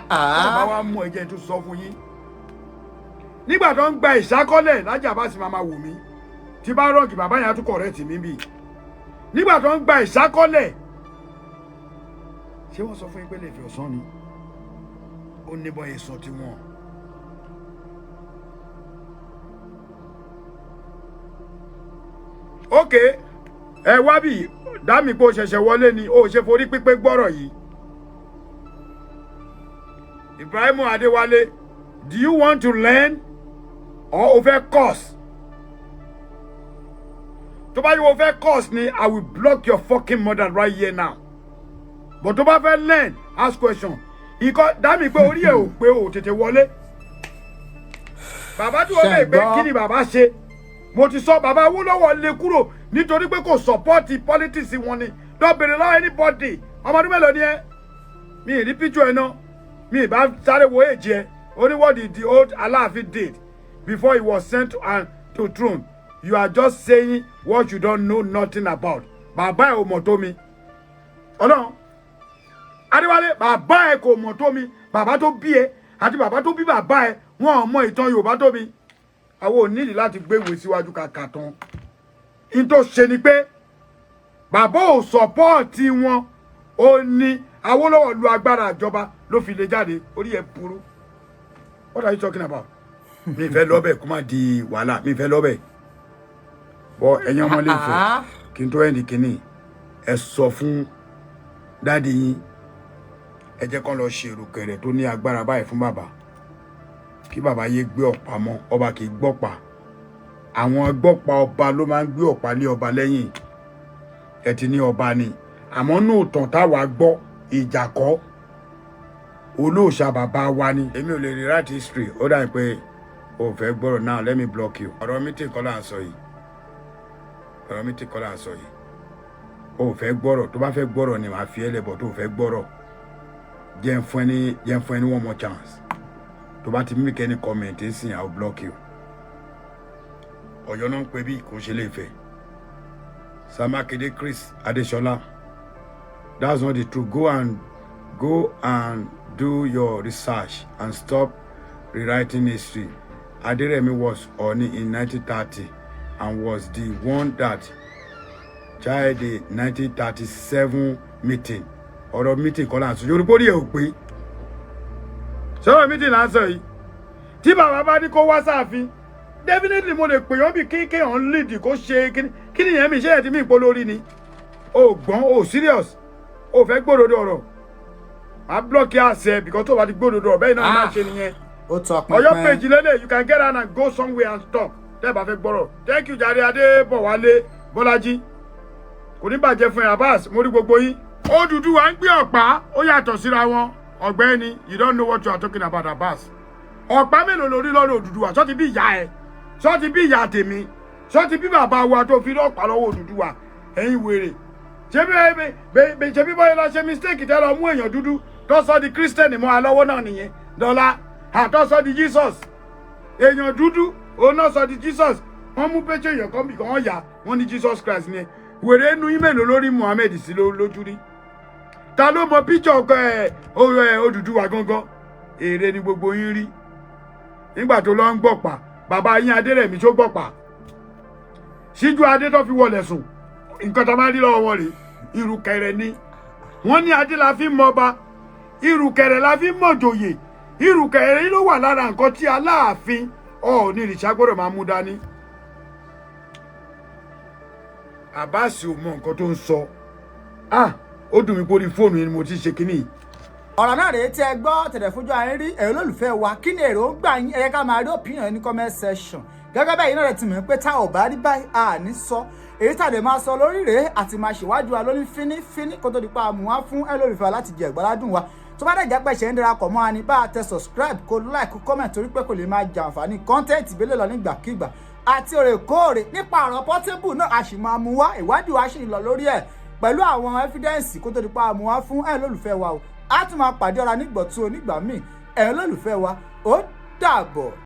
Bàbá wa mú ẹ̀jẹ̀ tó sọ fún yín. Nígbà tó ń gba ìṣákọ́lẹ̀ lájà bá sì máa wò mí tí bá rọ̀gì bàbá yẹn á tún kọ̀rẹ́tì mí bì. Nígbà tó ń gba ìṣákọ́lẹ̀ ṣé wọ́n sọ fún yín pé lè fi ọ̀sán ni ó ní bọ́ èso tí wọ́n. Ok ẹ wá bì dámì pé o ṣẹ̀ṣẹ̀ wọlé ni o ṣe forí pípé gbọ́rọ̀ yìí. Ibrahim Adéwálé, do you want to learn or o fẹ́ course? Tó bá yẹ o fẹ́ course ni I will block your fucking mother right here now. But tó bá fẹ́ learn ask question. Ikọ́ dámì pé orí ẹ̀ ò pé o tètè wọlé. Bàbá tí wọ́n bẹ̀ pé kí ni bàbá ṣe? Mo ti sọ bàbá Awólọ́wọ̀ lé kúrò nítorí pé kò support politics wọn ni. Don't bèrè lọ́wọ́ anybody. Ọmọdún mélòó ni ẹ? Mi ì rí picture ẹ náà. Mi ì bá sáré wo èjì ẹ. Only what the old Aláàfin did before he was sent to throne. You are just saying what you don't know nothing about. Bàbá ẹ ò mọ̀ tó mi. Ọlọ́run. Adéwálé bàbá ẹ kò mọ̀ tó mi. Bàbá tó bí ẹ àti bàbá tó bí bàbá ẹ wọn ò mọ ìtàn Yorùbá tó mi. Àwọn ò nílì láti gbé ìwé síwájú kàkà tán. In tó ṣe ni pé bàbá ò sọ́pọ́ọ̀tì wọn ó ní Awólọ́wọ̀ lu agbára ìjọba ló fi lè jáde orí ẹ̀ burú. What are you talking about? Mi fẹ́ lọ́bẹ̀ kó má di wàhálà mi fẹ́ lọ́bẹ̀. Bọ́ ẹ̀yin ọmọ lè fẹ́ kí n tó ẹ̀ndì kínní ẹ sọ fún dáàdi yín ẹ jẹ́ kán lọ ṣe èròkẹ̀rẹ̀ tó ní agbára báyìí fún bàbá. Kí bàbá yé gbé ọ̀pá mọ́ ọba kì í gbọ́pá. Àwọn gbọ́pá ọba ló máa ń gbé ọ̀pá lé ọba lẹ́yìn. Ẹ ti ní ọba ni. Àmọ́ nù tàn táwa gbọ́ ìjà kọ́. Olóòṣà bàbá wa ni. Èmi ò lè rewrite history. Ó dà pé o fẹ́ gbọ́rọ̀ now let me block you. Ọ̀rọ̀ mi tí kọ́ là ń sọ yìí. Ọ̀rọ̀ mi tí kọ́ là ń sọ yìí. O fẹ́ gbọ́rọ̀ tó bá fẹ́ gbọ́rọ̀ ni màá fi ẹ́ lẹ́bọ̀ tó fẹ́ gbọ́rọ̀. Jẹ́ ń fún ẹni one more chance. Tó bá ti make any comment sin I will block you. Ọ̀yọ́ náà ń pè bí kò ṣe lè fẹ́. Samakede Chris Adéṣọlá. That's not the truth. Go and do your research and stop rewriting history. Adérẹ̀mí was Ọọ̀ni in 1930 and was the one that chaired the 1937 meeting. Ọ̀rọ̀ meeting kọ́ là ń sọ. Yorùbá rí ẹ̀ ò pé. Sọ̀rọ̀ meeting là ń sọ yìí. Tí bàbá bá ní kó wá sáàfin, definitely mo lè pè yàn bí kéèyàn lead kó ṣe kí nìyẹn mi ṣe ẹ̀ tí mi ìpò lórí ni. O gbọ́n o serious. O fẹ́ gbódòdó ọ̀rọ̀. Màá block àṣẹ because tó bá ti gbódòdó ọ̀rọ̀ bẹ́ẹ̀ náà máa ṣe nìyẹn. Ọ̀yọ́ page lélẹ̀ you can get out and go somewhere and stop. Tẹ́ bá fẹ́ gbọ́rọ̀. Thank you jàre Adébọ̀wálé Bọ́lájí. kò ní bàjẹ́ fún Abbas mo rí gbogbo yín. Odùduwà ń gbé ọ̀pá ó yàtọ̀ síra wọn ọ̀gbẹ́ni you don't know what you are talking about Abbas. Ọ̀pá mélòó lórí lọ́rọ̀ Odùduwà sọ ti bí ìyá ẹ sọ ti bí ìyá tèmi sọ ti bí bàbá wa tó fi lọ́pàá lọ́wọ́ Odùduwà ẹ̀yin wèrè. ṣé bí bọ́yá lọ ṣe mistake tẹ́ lọ mú èèyàn dúdú tó sọ di Christian mọ́ alọ́wọ́ náà nìyẹn dọ́là àtọ́ sọ di Jesus èèyàn dúdú òun náà sọ di Jesus wọ́n mú pété èèyàn kan bì kan wọ́n yà wọ́n ní Jesus Christ ni wèrè inú yín mélòó lórí Muhammed sí lójú rí ta ló mọ píjọ Odùduwà gangan èrè ni gbogbo yín rí nígbà tó lọ ń gbọ̀pá bàbá yín Adérẹ̀mí tó gbọ̀pá síjú adé tó fi wọlé sùn nǹkan tó máa rí lọ́wọ́ wọn rèé ìrùkẹ̀rẹ̀ ni wọ́n ní adé la fi mọ ọba ìrùkẹ̀rẹ̀ la fi mọ joyè ìrùkẹ̀rẹ̀ yìí ló wà lára nǹkan tí Aláàfin Ọọ̀ni ìrìṣà gbọ́dọ̀ máa mú dání. Abbas ò mọ nǹkan tó ń sọ ó dùn mí pórí fóònù yìí ni mo ti ṣe kínní. ọ̀rọ̀ náà rèé tí ẹ gbọ́ tẹ̀lẹ̀ fojú ayé rí ẹ̀rọ olólùfẹ́ wa kí ni èròǹgbà yín ẹ̀yẹ ká máa rí opinion ní comment section gẹ́gẹ́ bẹ́ẹ̀ yín náà rẹ̀ ti mọ̀ pé tá ò bá rí báyìí àní sọ èyí tàdé máa sọ lórí rèé àti máa ṣèwádìí wa lórí fínífíní kó tó di pa àmú wá fún ẹ olólùfẹ́ láti jẹ ìgbàládùn wa tó bá dẹ̀ jẹ́ pé ṣe ń darapọ̀ mọ́ wa ní bá a tẹ subscribe kó like kó comment torí pé kò lè máa jàǹfààní content ìbílẹ̀ lọ nígbàkigbà àti òrèkóòrè nípa ọ̀rọ̀ Portable náà a sì máa mú wá ìwádìí wa sì ń lọ lórí ẹ̀ pẹ̀lú àwọn evidence kó tó di pa àmú wá fún ẹ olólùfẹ́ wa o a tún máa pàdé ọ̀rọ̀ nígbọ̀tún onígbà míì ẹ olólùfẹ́ wa ó dàbọ̀.